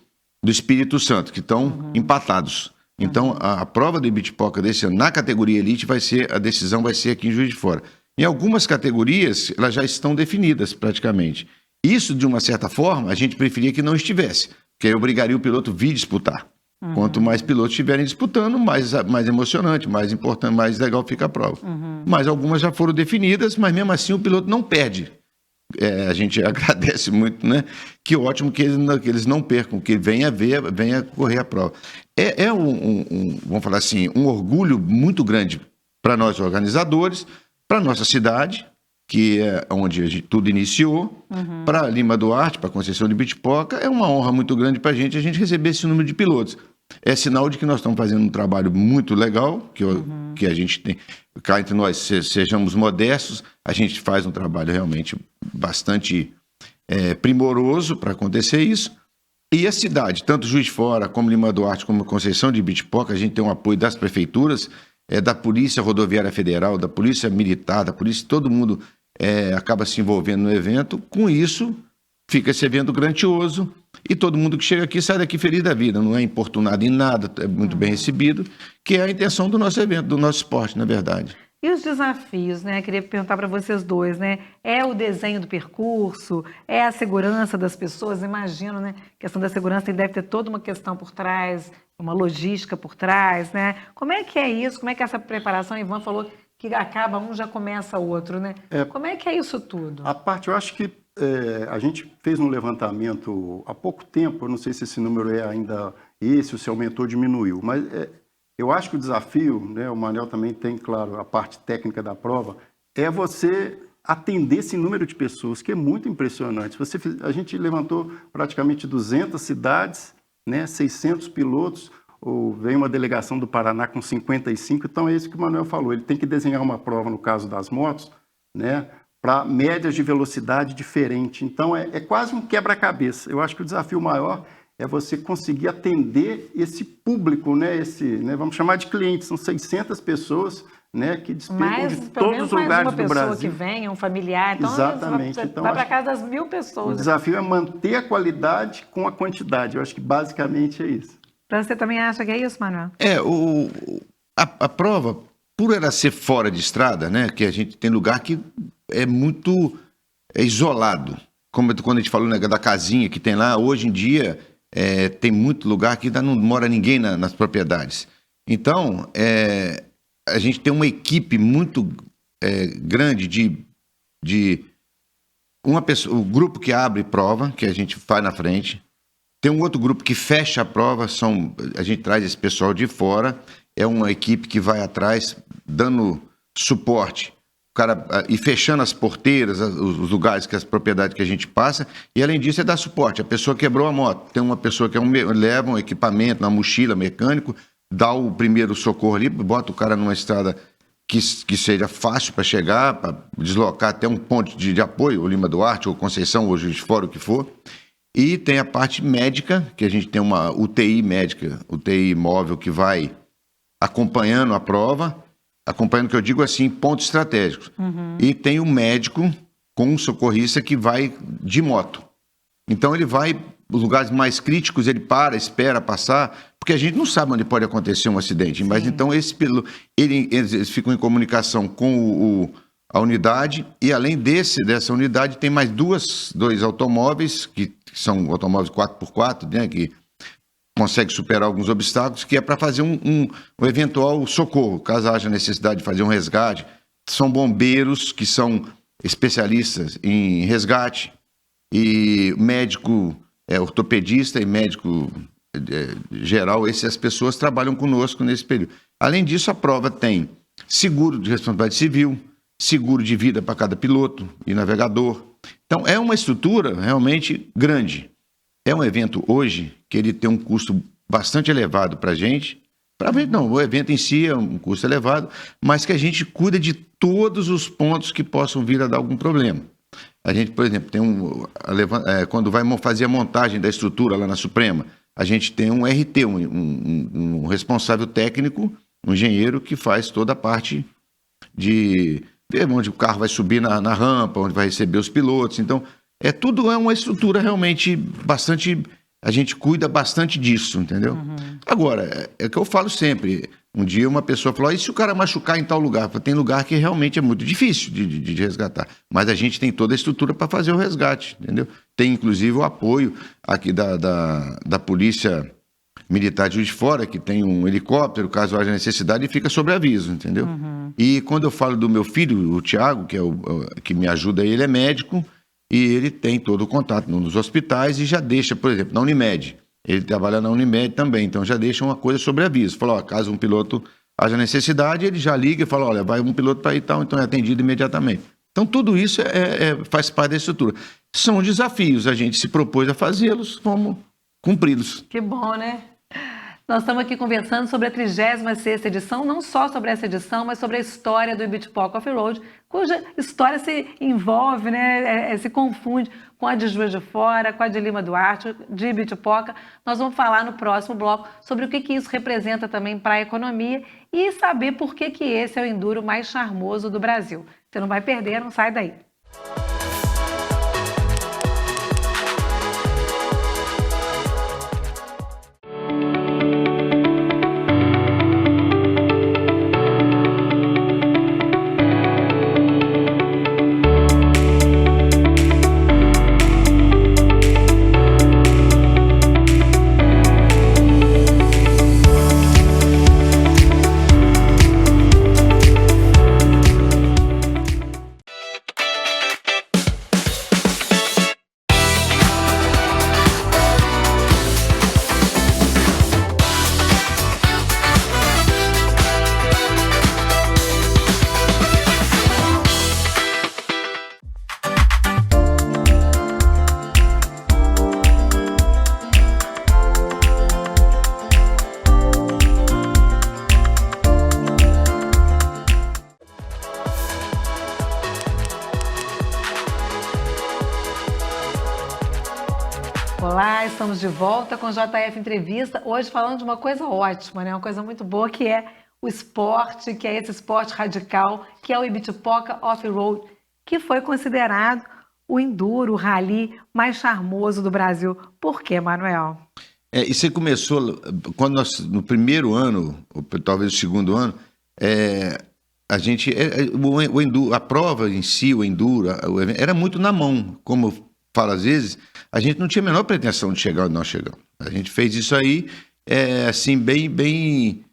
Espírito Santo, que estão empatados. Então, a prova do Ibitipoca desse ano, na categoria Elite, a decisão vai ser aqui em Juiz de Fora. Em algumas categorias, elas já estão definidas praticamente. Isso, de uma certa forma, a gente preferia que não estivesse, porque aí obrigaria o piloto a vir disputar. Quanto mais pilotos estiverem disputando, mais emocionante, mais importante, mais legal fica a prova. Mas algumas já foram definidas, mas mesmo assim o piloto não perde. A gente agradece muito, né? Que ótimo que eles não percam, que venha correr a prova. Vamos falar assim, um orgulho muito grande para nós organizadores, para nossa cidade, que é onde tudo iniciou, para Lima Duarte, para Conceição de Bitipoca, é uma honra muito grande para a gente receber esse número de pilotos. É sinal de que nós estamos fazendo um trabalho muito legal, que a gente tem, cá entre nós, sejamos modestos, a gente faz um trabalho realmente bastante primoroso para acontecer isso. E a cidade, tanto Juiz de Fora, como Lima Duarte, como Conceição de Bitipoca, a gente tem um apoio das prefeituras, da Polícia Rodoviária Federal, da Polícia Militar, da Polícia, todo mundo acaba se envolvendo no evento. Com isso, fica esse evento grandioso e todo mundo que chega aqui sai daqui feliz da vida, não é importunado em nada, é muito bem recebido, que é a intenção do nosso evento, do nosso esporte, na verdade. E os desafios, né? Queria perguntar para vocês dois, né? É o desenho do percurso, é a segurança das pessoas? Imagino, né? A questão da segurança deve ter toda uma questão por trás, uma logística por trás, né? Como é que é isso? Como é que é essa preparação? O Ivan falou que acaba um, já começa o outro, né? Como é que é isso tudo? A parte, eu acho que a gente fez um levantamento há pouco tempo, eu não sei se esse número é ainda esse, ou se aumentou ou diminuiu, mas eu acho que o desafio, né, o Manuel também tem, claro, a parte técnica da prova, é você atender esse número de pessoas, que é muito impressionante. A gente levantou praticamente 200 cidades, né, 600 pilotos, vem uma delegação do Paraná com 55, então é isso que o Manuel falou, ele tem que desenhar uma prova, no caso das motos, né, para médias de velocidade diferente. Então, é quase um quebra-cabeça. Eu acho que o desafio maior é você conseguir atender esse público, né, vamos chamar de clientes, são 600 pessoas, né, que despegam de todos os lugares do Brasil. Uma pessoa que venha, um familiar, então exatamente. Então, vai para casa das 1000 pessoas. O desafio é manter a qualidade com a quantidade. Eu acho que basicamente é isso. Você também acha que é isso, Manuel? A prova, por ela ser fora de estrada, né, que a gente tem lugar que é muito isolado, como quando a gente falou, né, da casinha que tem lá, hoje em dia tem muito lugar que ainda não mora ninguém nas propriedades. Então, a gente tem uma equipe muito grande de uma pessoa, o grupo que abre prova, que a gente faz na frente, tem um outro grupo que fecha a prova, a gente traz esse pessoal de fora, é uma equipe que vai atrás dando suporte, e fechando as porteiras, os lugares, as propriedades que a gente passa, e além disso é dar suporte. A pessoa quebrou a moto, tem uma pessoa que leva um equipamento, uma mochila, mecânico, dá o primeiro socorro ali, bota o cara numa estrada que seja fácil para chegar, para deslocar até um ponto de apoio, ou Lima Duarte, ou Conceição, ou Juiz de Fora, o que for. E tem a parte médica, que a gente tem uma UTI médica, UTI móvel, que vai acompanhando a prova, acompanhando, que eu digo assim, pontos estratégicos. E tem o médico com um socorrista que vai de moto. Então ele vai, os lugares mais críticos, ele espera passar, porque a gente não sabe onde pode acontecer um acidente. Mas então eles ficam em comunicação com a unidade, e além dessa unidade tem mais dois automóveis, que são automóveis 4x4, né, que consegue superar alguns obstáculos, que é para fazer um eventual socorro, caso haja necessidade de fazer um resgate. São bombeiros que são especialistas em resgate, e médico ortopedista e médico geral, as pessoas trabalham conosco nesse período. Além disso, a prova tem seguro de responsabilidade civil, seguro de vida para cada piloto e navegador. Então, é uma estrutura realmente grande. É um evento hoje que ele tem um custo bastante elevado para a gente. O evento em si é um custo elevado, mas que a gente cuida de todos os pontos que possam vir a dar algum problema. A gente, por exemplo, tem quando vai fazer a montagem da estrutura lá na Suprema, a gente tem um RT, um responsável técnico, um engenheiro que faz toda a parte de ver onde o carro vai subir na rampa, onde vai receber os pilotos. Então, tudo é uma estrutura realmente bastante... A gente cuida bastante disso, entendeu? Agora, é o que eu falo sempre. Um dia uma pessoa falou, e se o cara machucar em tal lugar? Tem lugar que realmente é muito difícil de resgatar. Mas a gente tem toda a estrutura para fazer o resgate, entendeu? Tem, inclusive, o apoio aqui da Polícia militar de Juiz de Fora, que tem um helicóptero, caso haja necessidade, e fica sobre aviso, entendeu? E quando eu falo do meu filho, o Tiago, que é que me ajuda, ele é médico, e ele tem todo o contato nos hospitais e já deixa, por exemplo, na Unimed. Ele trabalha na Unimed também, então já deixa uma coisa sobre aviso. Fala, ó, caso um piloto haja necessidade, ele já liga e fala, olha, vai um piloto para aí e tal, então é atendido imediatamente. Então tudo isso faz parte da estrutura. São desafios, a gente se propôs a fazê-los, vamos cumpri-los. Que bom, né? Nós estamos aqui conversando sobre a 36ª edição, não só sobre essa edição, mas sobre a história do Ibitipoca Off-Road, cuja história se envolve, né, se confunde com a de Juiz de Fora, com a de Lima Duarte, de Ibitipoca. Nós vamos falar no próximo bloco sobre o que isso representa também para a economia e saber por que esse é o enduro mais charmoso do Brasil. Você não vai perder, não sai daí. Olá, estamos de volta com o JF Entrevista, hoje falando de uma coisa ótima, né? Uma coisa muito boa, que é o esporte, que é esse esporte radical, que é o Ibitipoca Off-Road, que foi considerado o enduro, o rally mais charmoso do Brasil. Por quê, Manuel? E você começou, quando nós, no primeiro ano, ou talvez o segundo ano, a gente, o enduro, a prova em si, o enduro, o evento, era muito na mão, como eu falo às vezes, a gente não tinha a menor pretensão de chegar onde nós chegamos. A gente fez isso aí, assim, bem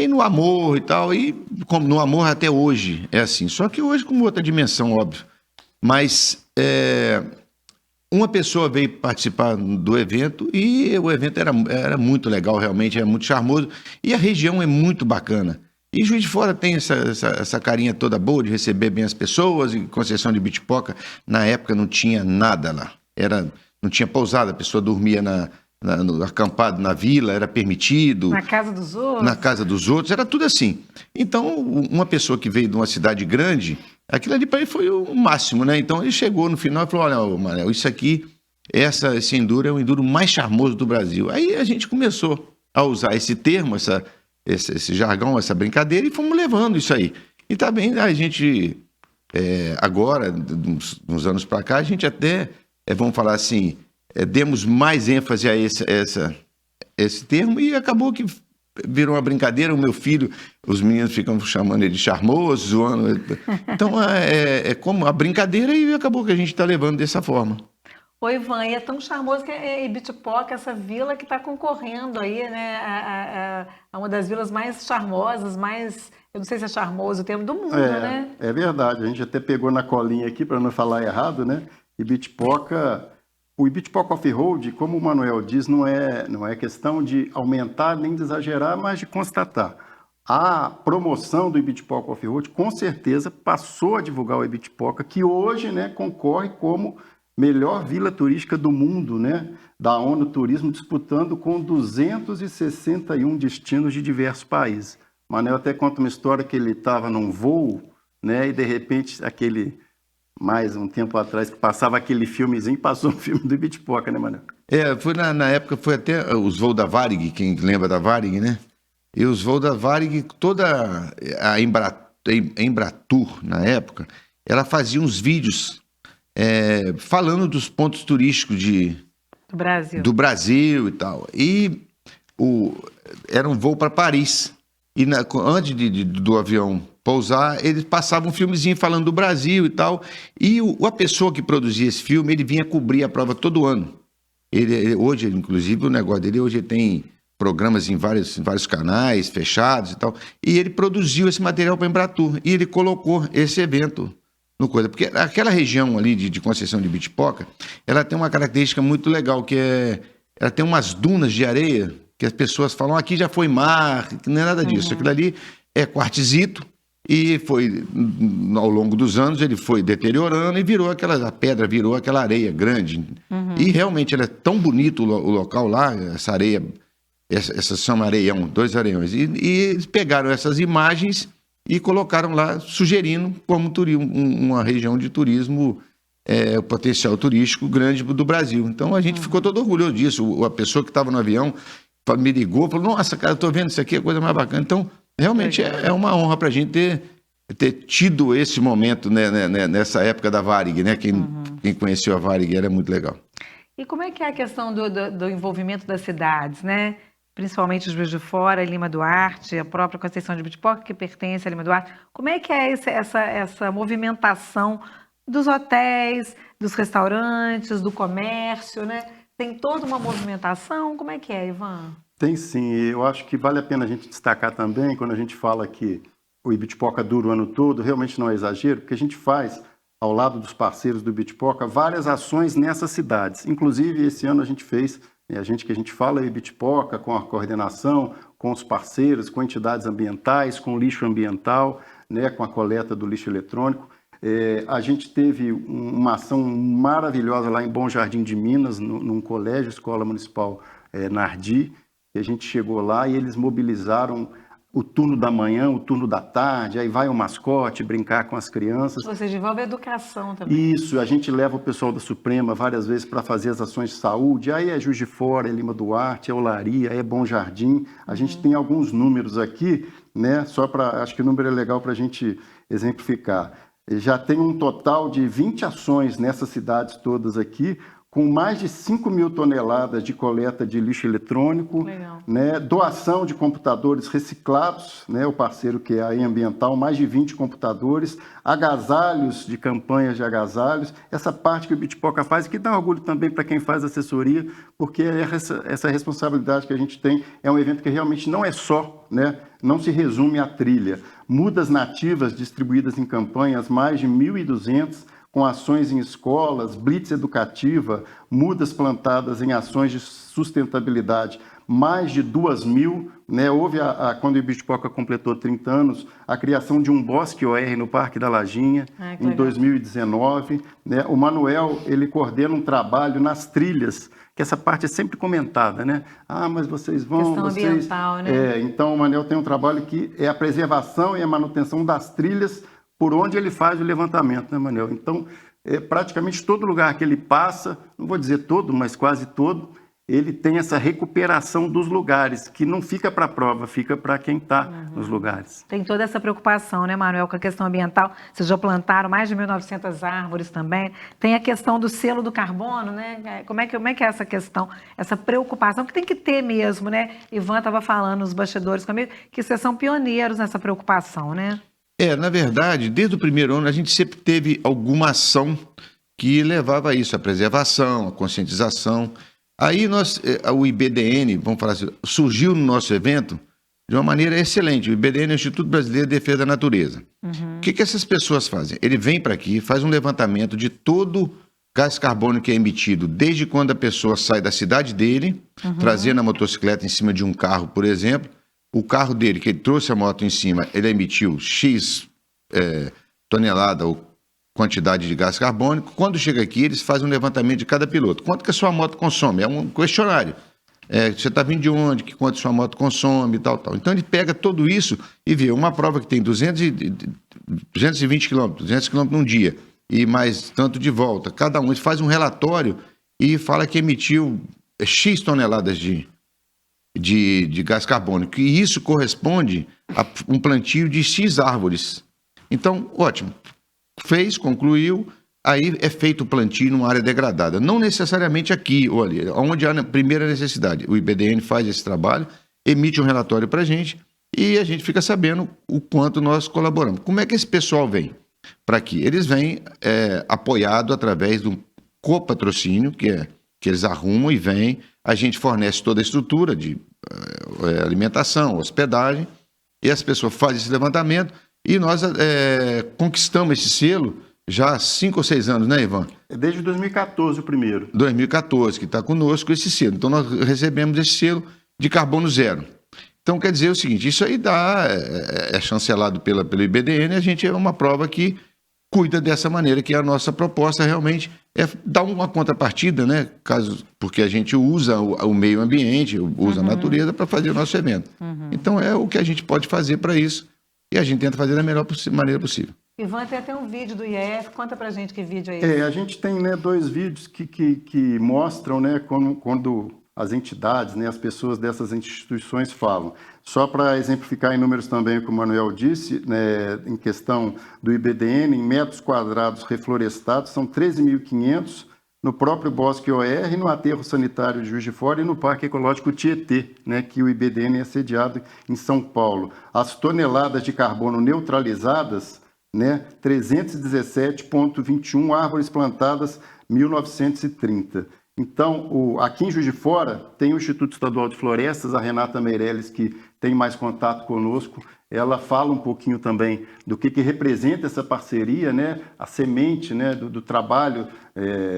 no amor e tal, e como no amor até hoje é assim. Só que hoje com outra dimensão, óbvio. Mas uma pessoa veio participar do evento e o evento era muito legal, realmente, é muito charmoso. E a região é muito bacana. E Juiz de Fora tem essa carinha toda boa de receber bem as pessoas, e Conceição de Ibitipoca, na época não tinha nada lá. Não tinha pousada, a pessoa dormia acampado na vila, era permitido. Na casa dos outros? Na casa dos outros, era tudo assim. Então, uma pessoa que veio de uma cidade grande, aquilo ali para ele foi o máximo, né? Então, ele chegou no final e falou, olha, Manel, isso aqui, esse enduro é o enduro mais charmoso do Brasil. Aí a gente começou a usar esse termo, esse jargão, essa brincadeira, e fomos levando isso aí. E também a gente, agora, uns anos para cá, a gente até, vamos falar assim, demos mais ênfase a esse termo, e acabou que virou uma brincadeira. O meu filho, os meninos ficam chamando ele de charmoso, zoando. Então, é como a brincadeira, e acabou que a gente está levando dessa forma. Ô, Ivan, e é tão charmoso que é Ibitipoca, essa vila que está concorrendo aí, né, a uma das vilas mais charmosas, eu não sei se é charmoso o termo do mundo, né? É verdade, a gente até pegou na colinha aqui, para não falar errado, né? O Ibitipoca Off-Road, como o Manuel diz, não é questão de aumentar nem de exagerar, mas de constatar. A promoção do Ibitipoca Off-Road, com certeza, passou a divulgar o Ibitipoca, que hoje, né, concorre como melhor vila turística do mundo, né, da ONU Turismo, disputando com 261 destinos de diversos países. O Manuel até conta uma história que ele estava num voo, né, e de repente, mais um tempo atrás, que passava aquele filmezinho, passou um filme do Ibitipoca, né, Manuel? Foi na época, foi até os voos da Varig, quem lembra da Varig, né? E os voos da Varig, toda a Embratur, na época, ela fazia uns vídeos falando dos pontos turísticos do Brasil e tal. E era um voo para Paris. E antes do avião pousar, eles passavam um filmezinho falando do Brasil e tal. E a pessoa que produzia esse filme, ele vinha cobrir a prova todo ano. Hoje, inclusive, o negócio dele, hoje ele tem programas em vários canais fechados e tal, e ele produziu esse material para a Embratur, e ele colocou esse evento no coisa, porque aquela região ali de Conceição de Ibitipoca, ela tem uma característica muito legal, que ela tem umas dunas de areia, que as pessoas falam, aqui já foi mar, que não é nada disso, aquilo ali é quartzito, e foi, ao longo dos anos, ele foi deteriorando e a pedra virou aquela areia grande. E realmente ela é tão bonito o local lá, essa areia, essa chama areião, 2 areiões. E eles pegaram essas imagens e colocaram lá, sugerindo como uma região de turismo, o potencial turístico grande do Brasil. Então a gente ficou todo orgulhoso disso. A pessoa que estava no avião me ligou, falou, nossa, cara, eu estou vendo isso aqui, é a coisa mais bacana. Então, realmente é uma honra para a gente ter tido esse momento, né, nessa época da Varig, né? Quem conheceu a Varig era muito legal. E como é que é a questão do envolvimento das cidades, né? Principalmente Juiz de Fora, Lima Duarte, a própria Conceição de Ibitipoca, que pertence a Lima Duarte. Como é que é essa movimentação dos hotéis, dos restaurantes, do comércio, né? Tem toda uma movimentação? Como é que é, Ivan? Tem sim, e eu acho que vale a pena a gente destacar também, quando a gente fala que o Ibitipoca dura o ano todo, realmente não é exagero, porque a gente faz, ao lado dos parceiros do Ibitipoca, várias ações nessas cidades. Inclusive, esse ano a gente fez, que a gente fala é Ibitipoca, com a coordenação, com os parceiros, com entidades ambientais, com lixo ambiental, né, com a coleta do lixo eletrônico. A gente teve uma ação maravilhosa lá em Bom Jardim de Minas, num colégio, Escola Municipal Nardi, e a gente chegou lá e eles mobilizaram o turno da manhã, o turno da tarde, aí vai o mascote brincar com as crianças. Ou seja, envolve a educação também. Isso, a gente leva o pessoal da Suprema várias vezes para fazer as ações de saúde, aí é Juiz de Fora, é Lima Duarte, é Olaria, é Bom Jardim. A gente tem alguns números aqui, né? Acho que o número é legal para a gente exemplificar. Já tem um total de 20 ações nessas cidades todas aqui, com mais de 5 mil toneladas de coleta de lixo eletrônico, né, doação de computadores reciclados, né, o parceiro que é a Ambiental, mais de 20 computadores, agasalhos de campanhas de agasalhos, essa parte que o Ibitipoca faz, e que dá orgulho também para quem faz assessoria, porque essa responsabilidade que a gente tem é um evento que realmente não é só, né, não se resume à trilha. Mudas nativas distribuídas em campanhas, mais de 1.200, com ações em escolas, blitz educativa, mudas plantadas em ações de sustentabilidade, mais de 2.000, né? Houve, quando o Ibitipoca completou 30 anos, a criação de um bosque OR no Parque da Lajinha, em 2019. Né? O Manuel, ele coordena um trabalho nas trilhas, que essa parte é sempre comentada, né? Mas vocês vão... Questão ambiental, né? Então, o Manuel tem um trabalho que é a preservação e a manutenção das trilhas por onde ele faz o levantamento, né, Manuel? Então, praticamente todo lugar que ele passa, não vou dizer todo, mas quase todo, ele tem essa recuperação dos lugares, que não fica para a prova, fica para quem está nos lugares. Tem toda essa preocupação, né, Manuel, com a questão ambiental. Vocês já plantaram mais de 1.900 árvores também. Tem a questão do selo do carbono, né? Como é que é essa questão, essa preocupação que tem que ter mesmo, né? Ivan estava falando nos bastidores comigo que vocês são pioneiros nessa preocupação, né? Na verdade, desde o primeiro ano, a gente sempre teve alguma ação que levava a isso, a preservação, a conscientização. Aí o IBDN, vamos falar assim, surgiu no nosso evento de uma maneira excelente. O IBDN é o Instituto Brasileiro de Defesa da Natureza. O que essas pessoas fazem? Ele vem para aqui, faz um levantamento de todo gás carbônico que é emitido, desde quando a pessoa sai da cidade dele, trazendo a motocicleta em cima de um carro, por exemplo. O carro dele, que ele trouxe a moto em cima, ele emitiu X tonelada ou quantidade de gás carbônico. Quando chega aqui, eles fazem um levantamento de cada piloto. Quanto que a sua moto consome? É um questionário. Você está vindo de onde? Quanto a sua moto consome? Tal. Então, ele pega tudo isso e vê uma prova que tem 220 quilômetros, 200 quilômetros num dia e mais tanto de volta. Cada um faz um relatório e fala que emitiu X toneladas de gás carbônico, e isso corresponde a um plantio de X árvores. Então, ótimo. Concluiu, aí é feito o plantio numa área degradada. Não necessariamente aqui ou ali, onde há a primeira necessidade. O IBDN faz esse trabalho, emite um relatório para a gente e a gente fica sabendo o quanto nós colaboramos. Como é que esse pessoal vem para aqui? Eles vêm apoiado através de um copatrocínio, que que eles arrumam e vêm, a gente fornece toda a estrutura de alimentação, hospedagem, e as pessoas fazem esse levantamento, e nós conquistamos esse selo já há 5 ou 6 anos, né, Ivan? Desde 2014 o primeiro. 2014, que está conosco esse selo. Então, nós recebemos esse selo de carbono zero. Então, quer dizer o seguinte, isso aí é chancelado pelo IBDN, a gente é uma prova que cuida dessa maneira, que a nossa proposta realmente é dar uma contrapartida, né? Porque a gente usa o meio ambiente, usa a natureza para fazer o nosso evento. Então, é o que a gente pode fazer para isso e a gente tenta fazer da melhor maneira possível. Ivan, tem até um vídeo do IEF, conta pra gente que vídeo é esse. A gente tem, né, 2 vídeos que mostram, né, quando as entidades, né, as pessoas dessas instituições falam. Só para exemplificar em números também o que o Manuel disse, né, em questão do IBDN, em metros quadrados reflorestados, são 13.500 no próprio Bosque OR, no aterro sanitário de Juiz de Fora e no Parque Ecológico Tietê, né, que o IBDN é sediado em São Paulo. As toneladas de carbono neutralizadas, né, 317,21 árvores plantadas, 1930. Então, aqui em Juiz de Fora, tem o Instituto Estadual de Florestas, a Renata Meirelles, que tem mais contato conosco, ela fala um pouquinho também do que representa essa parceria, né, a semente, né, do trabalho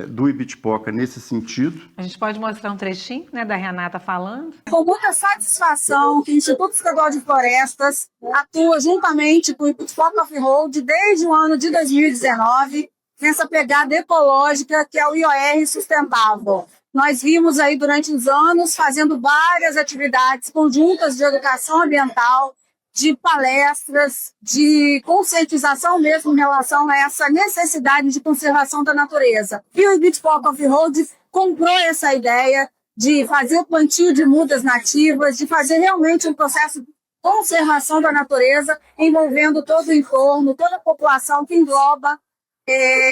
do Ibitipoca nesse sentido. A gente pode mostrar um trechinho, né, da Renata falando? Com muita satisfação que o Instituto Estadual de Florestas atua juntamente com o Ibitipoca Off-Road desde o ano de 2019, nessa pegada ecológica que é o IOR sustentável. Nós vimos aí durante os anos fazendo várias atividades conjuntas de educação ambiental, de palestras, de conscientização mesmo em relação a essa necessidade de conservação da natureza. E o Ibitipoca Off-Road comprou essa ideia de fazer o plantio de mudas nativas, de fazer realmente um processo de conservação da natureza, envolvendo todo o entorno, toda a população que engloba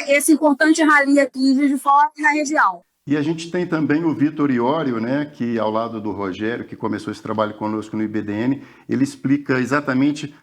esse importante rally aqui em Juiz de Fora e na região. E a gente tem também o Vitor Iório, né, que ao lado do Rogério, que começou esse trabalho conosco no IBDN, ele explica exatamente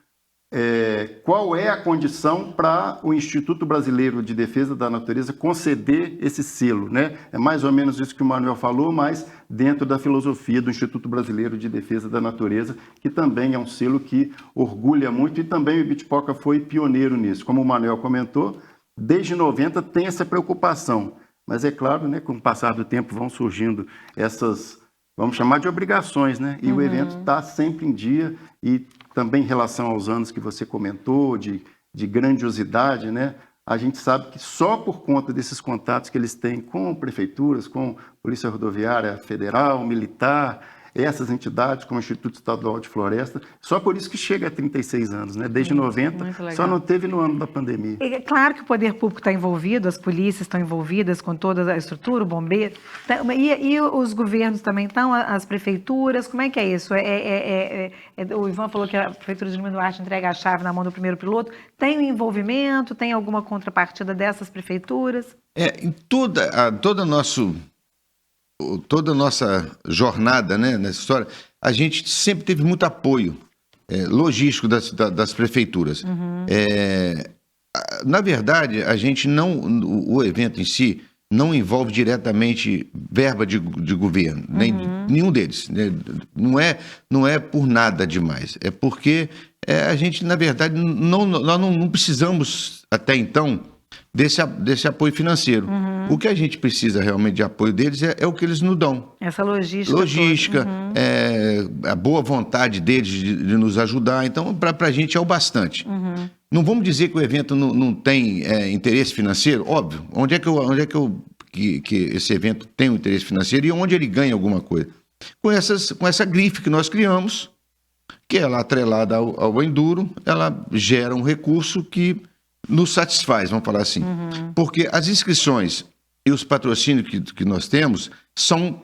qual é a condição para o Instituto Brasileiro de Defesa da Natureza conceder esse selo, né? É mais ou menos isso que o Manuel falou, mas dentro da filosofia do Instituto Brasileiro de Defesa da Natureza, que também é um selo que orgulha muito, e também o Ibitipoca foi pioneiro nisso. Como o Manuel comentou, desde 90 tem essa preocupação, mas é claro, né, com o passar do tempo vão surgindo essas, vamos chamar de obrigações, né? E o evento está sempre em dia, e também em relação aos anos que você comentou, de grandiosidade, né? A gente sabe que só por conta desses contatos que eles têm com prefeituras, com Polícia Rodoviária Federal, Militar, essas entidades, como o Instituto Estadual de Floresta, só por isso que chega a 36 anos, né? Desde 90, só não teve no ano da pandemia. É claro que o poder público está envolvido, as polícias estão envolvidas com toda a estrutura, o bombeiro, e os governos também estão, as prefeituras, como é que é isso? O Ivan falou que a Prefeitura de Lima Duarte entrega a chave na mão do primeiro piloto, tem um envolvimento, tem alguma contrapartida dessas prefeituras? Em toda a nossa jornada, né, nessa história, a gente sempre teve muito apoio logístico das prefeituras. Na verdade, a gente o evento em si não envolve diretamente verba de governo, nenhum deles. Né? Não é por nada demais, é porque a gente, na verdade, nós não precisamos até então desse apoio financeiro. O que a gente precisa realmente de apoio deles é o que eles nos dão. Essa logística. A boa vontade deles de nos ajudar. Então, para a gente é o bastante. Não vamos dizer que o evento não tem interesse financeiro? Óbvio. Onde é que esse evento tem um interesse financeiro e onde ele ganha alguma coisa? Com essa grife que nós criamos, que ela atrelada ao Enduro, ela gera um recurso que nos satisfaz, vamos falar assim. Porque as inscrições e os patrocínios que nós temos são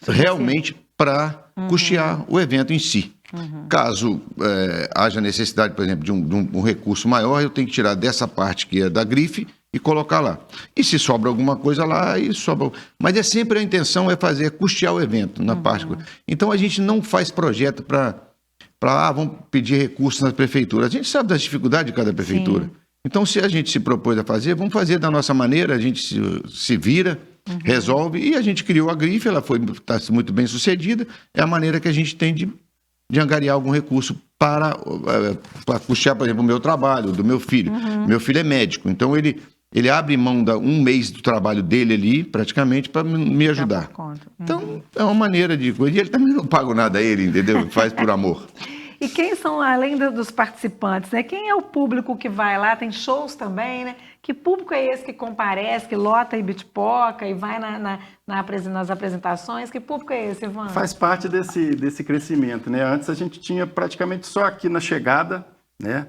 realmente para custear o evento em si. Caso haja necessidade, por exemplo, de um recurso maior, eu tenho que tirar dessa parte que é da grife e colocar lá. E se sobra alguma coisa lá, aí sobra. Mas sempre a intenção é custear o evento na parte. Então a gente não faz projeto para vamos pedir recursos nas prefeituras. A gente sabe das dificuldades de cada prefeitura. Sim. Então, se a gente se propôs a fazer, vamos fazer da nossa maneira, a gente se vira, resolve. E a gente criou a grife, ela está muito bem sucedida. É a maneira que a gente tem de angariar algum recurso para puxar, por exemplo, o meu trabalho, do meu filho. Meu filho é médico, então ele abre mão de um mês do trabalho dele ali, praticamente, para me ajudar. Então, é uma maneira de coisa. E ele também não paga nada a ele, entendeu? Faz por amor. E quem são, além dos participantes, né? Quem é o público que vai lá? Tem shows também, né? Que público é esse que comparece, que lota Ibitipoca e vai nas apresentações? Que público é esse, Ivan? Faz parte desse crescimento, né? Antes a gente tinha praticamente só aqui na chegada, né?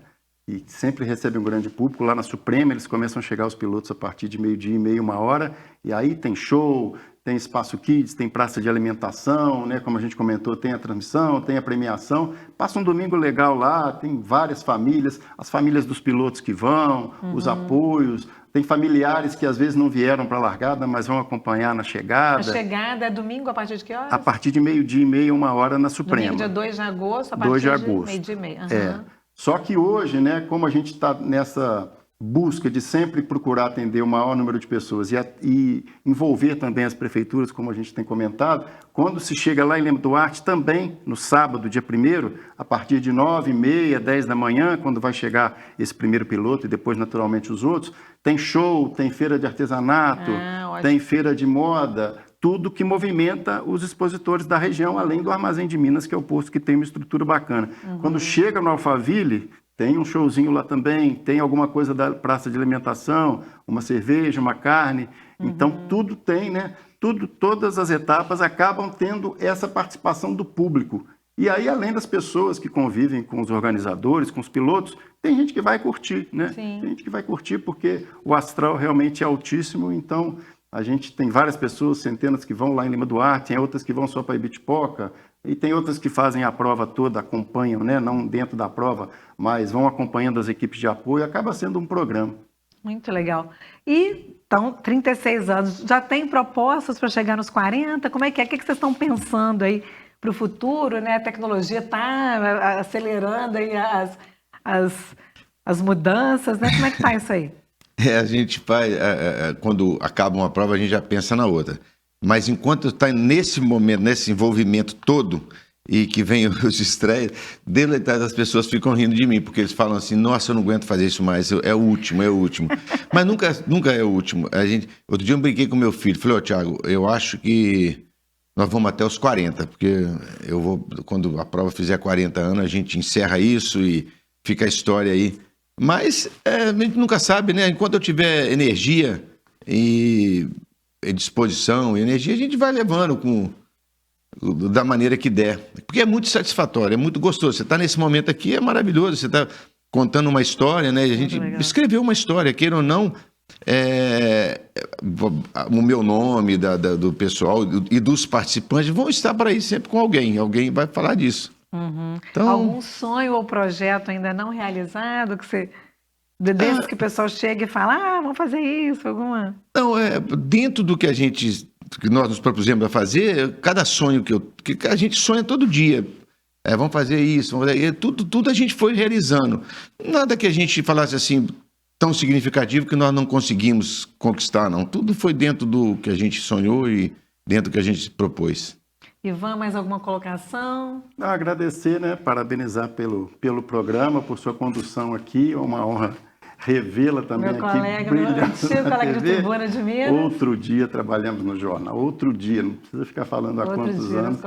E sempre recebe um grande público. Lá na Suprema eles começam a chegar os pilotos a partir de 12h30, 1h, e aí tem show, tem espaço kids, tem praça de alimentação, né? Como a gente comentou, tem a transmissão, tem a premiação. Passa um domingo legal lá, tem várias famílias, as famílias dos pilotos que vão, os apoios, tem familiares que às vezes não vieram para a largada, mas vão acompanhar na chegada. A chegada é domingo a partir de que horas? A partir de 12h30, 1h na Suprema. Domingo, dia 2 de agosto, a partir de 12h30. É. Só que hoje, né, como a gente está nessa busca de sempre procurar atender o maior número de pessoas e envolver também as prefeituras, como a gente tem comentado, quando se chega lá em Lema Duarte, também no sábado, dia 1º, a partir de 9h30, 10 da manhã, quando vai chegar esse primeiro piloto e depois, naturalmente, os outros, tem show, tem feira de artesanato, tem feira de moda, tudo que movimenta os expositores da região, além do Armazém de Minas, que é o posto que tem uma estrutura bacana. Quando chega no Alphaville, tem um showzinho lá também, tem alguma coisa da praça de alimentação, uma cerveja, uma carne. Então, tudo tem, né? Todas as etapas acabam tendo essa participação do público. E aí, além das pessoas que convivem com os organizadores, com os pilotos, tem gente que vai curtir, né? Sim. Tem gente que vai curtir porque o astral realmente é altíssimo, então a gente tem várias pessoas, centenas que vão lá em Lema Duarte, tem outras que vão só para Ibitipoca, e tem outras que fazem a prova toda, acompanham, né? Não dentro da prova, mas vão acompanhando as equipes de apoio, acaba sendo um programa. Muito legal. E, então, 36 anos, já tem propostas para chegar nos 40? Como é que é? O que vocês estão pensando aí para o futuro, né? A tecnologia está acelerando aí as mudanças, né? Como é que está isso aí? A gente faz, quando acaba uma prova, a gente já pensa na outra. Mas enquanto está nesse momento, nesse envolvimento todo, e que vem os estreias, dentro das pessoas ficam rindo de mim, porque eles falam assim, nossa, eu não aguento fazer isso mais, é o último, é o último. Mas nunca é o último. Outro dia eu brinquei com meu filho, falei, Thiago, eu acho que nós vamos até os 40, porque quando a prova fizer 40 anos, a gente encerra isso e fica a história aí. Mas a gente nunca sabe, né? Enquanto eu tiver energia e disposição e energia, a gente vai levando da maneira que der. Porque é muito satisfatório, é muito gostoso. Você está nesse momento aqui, é maravilhoso. Você está contando uma história, né? A gente escreveu uma história, queira ou não, o meu nome, do pessoal e dos participantes vão estar por aí sempre com alguém. Alguém vai falar disso. Então, algum sonho ou projeto ainda não realizado que desde que o pessoal chega e fala, vamos fazer isso, alguma... Não, dentro do que nós nos propusemos a fazer, cada sonho que a gente sonha todo dia, vamos fazer isso, tudo a gente foi realizando. Nada que a gente falasse assim tão significativo que nós não conseguimos conquistar, não. Tudo foi dentro do que a gente sonhou e dentro do que a gente propôs. Ivan, mais alguma colocação? Agradecer, né? Parabenizar pelo programa, por sua condução aqui. É uma honra revê-la também meu aqui. Meu antigo colega de tribuna de Minas. Outro dia trabalhamos no jornal. Outro dia, não precisa ficar falando há quantos anos.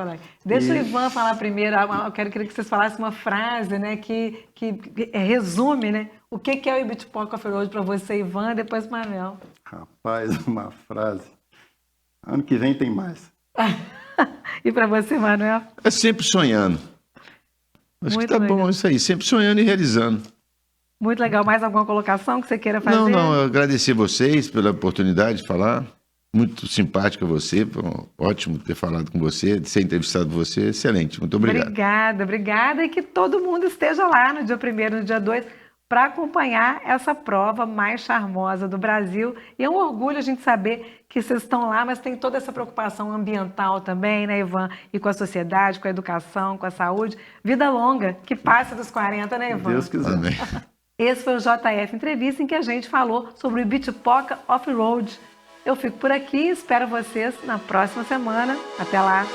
Deixa o Ivan falar primeiro. Eu queria que vocês falassem uma frase, né, que resume, né, o que é o Ibitipoca Coffee Road para você, Ivan, e depois Manuel. Rapaz, uma frase. Ano que vem tem mais. E para você, Manuel? É sempre sonhando. Acho que tá bom isso aí, sempre sonhando e realizando. Muito legal. Mais alguma colocação que você queira fazer? Não, eu agradecer vocês pela oportunidade de falar. Muito simpática você, foi ótimo ter falado com você, de ser entrevistado por você, excelente. Muito obrigado. Obrigada. E que todo mundo esteja lá no dia 1º e no dia 2 para acompanhar essa prova mais charmosa do Brasil. E é um orgulho a gente saber que vocês estão lá, mas tem toda essa preocupação ambiental também, né, Ivan? E com a sociedade, com a educação, com a saúde. Vida longa, que passe dos 40, né, Ivan? Deus quiser. Amém. Esse foi o JF Entrevista, em que a gente falou sobre o Ibitipoca Off-Road. Eu fico por aqui e espero vocês na próxima semana. Até lá!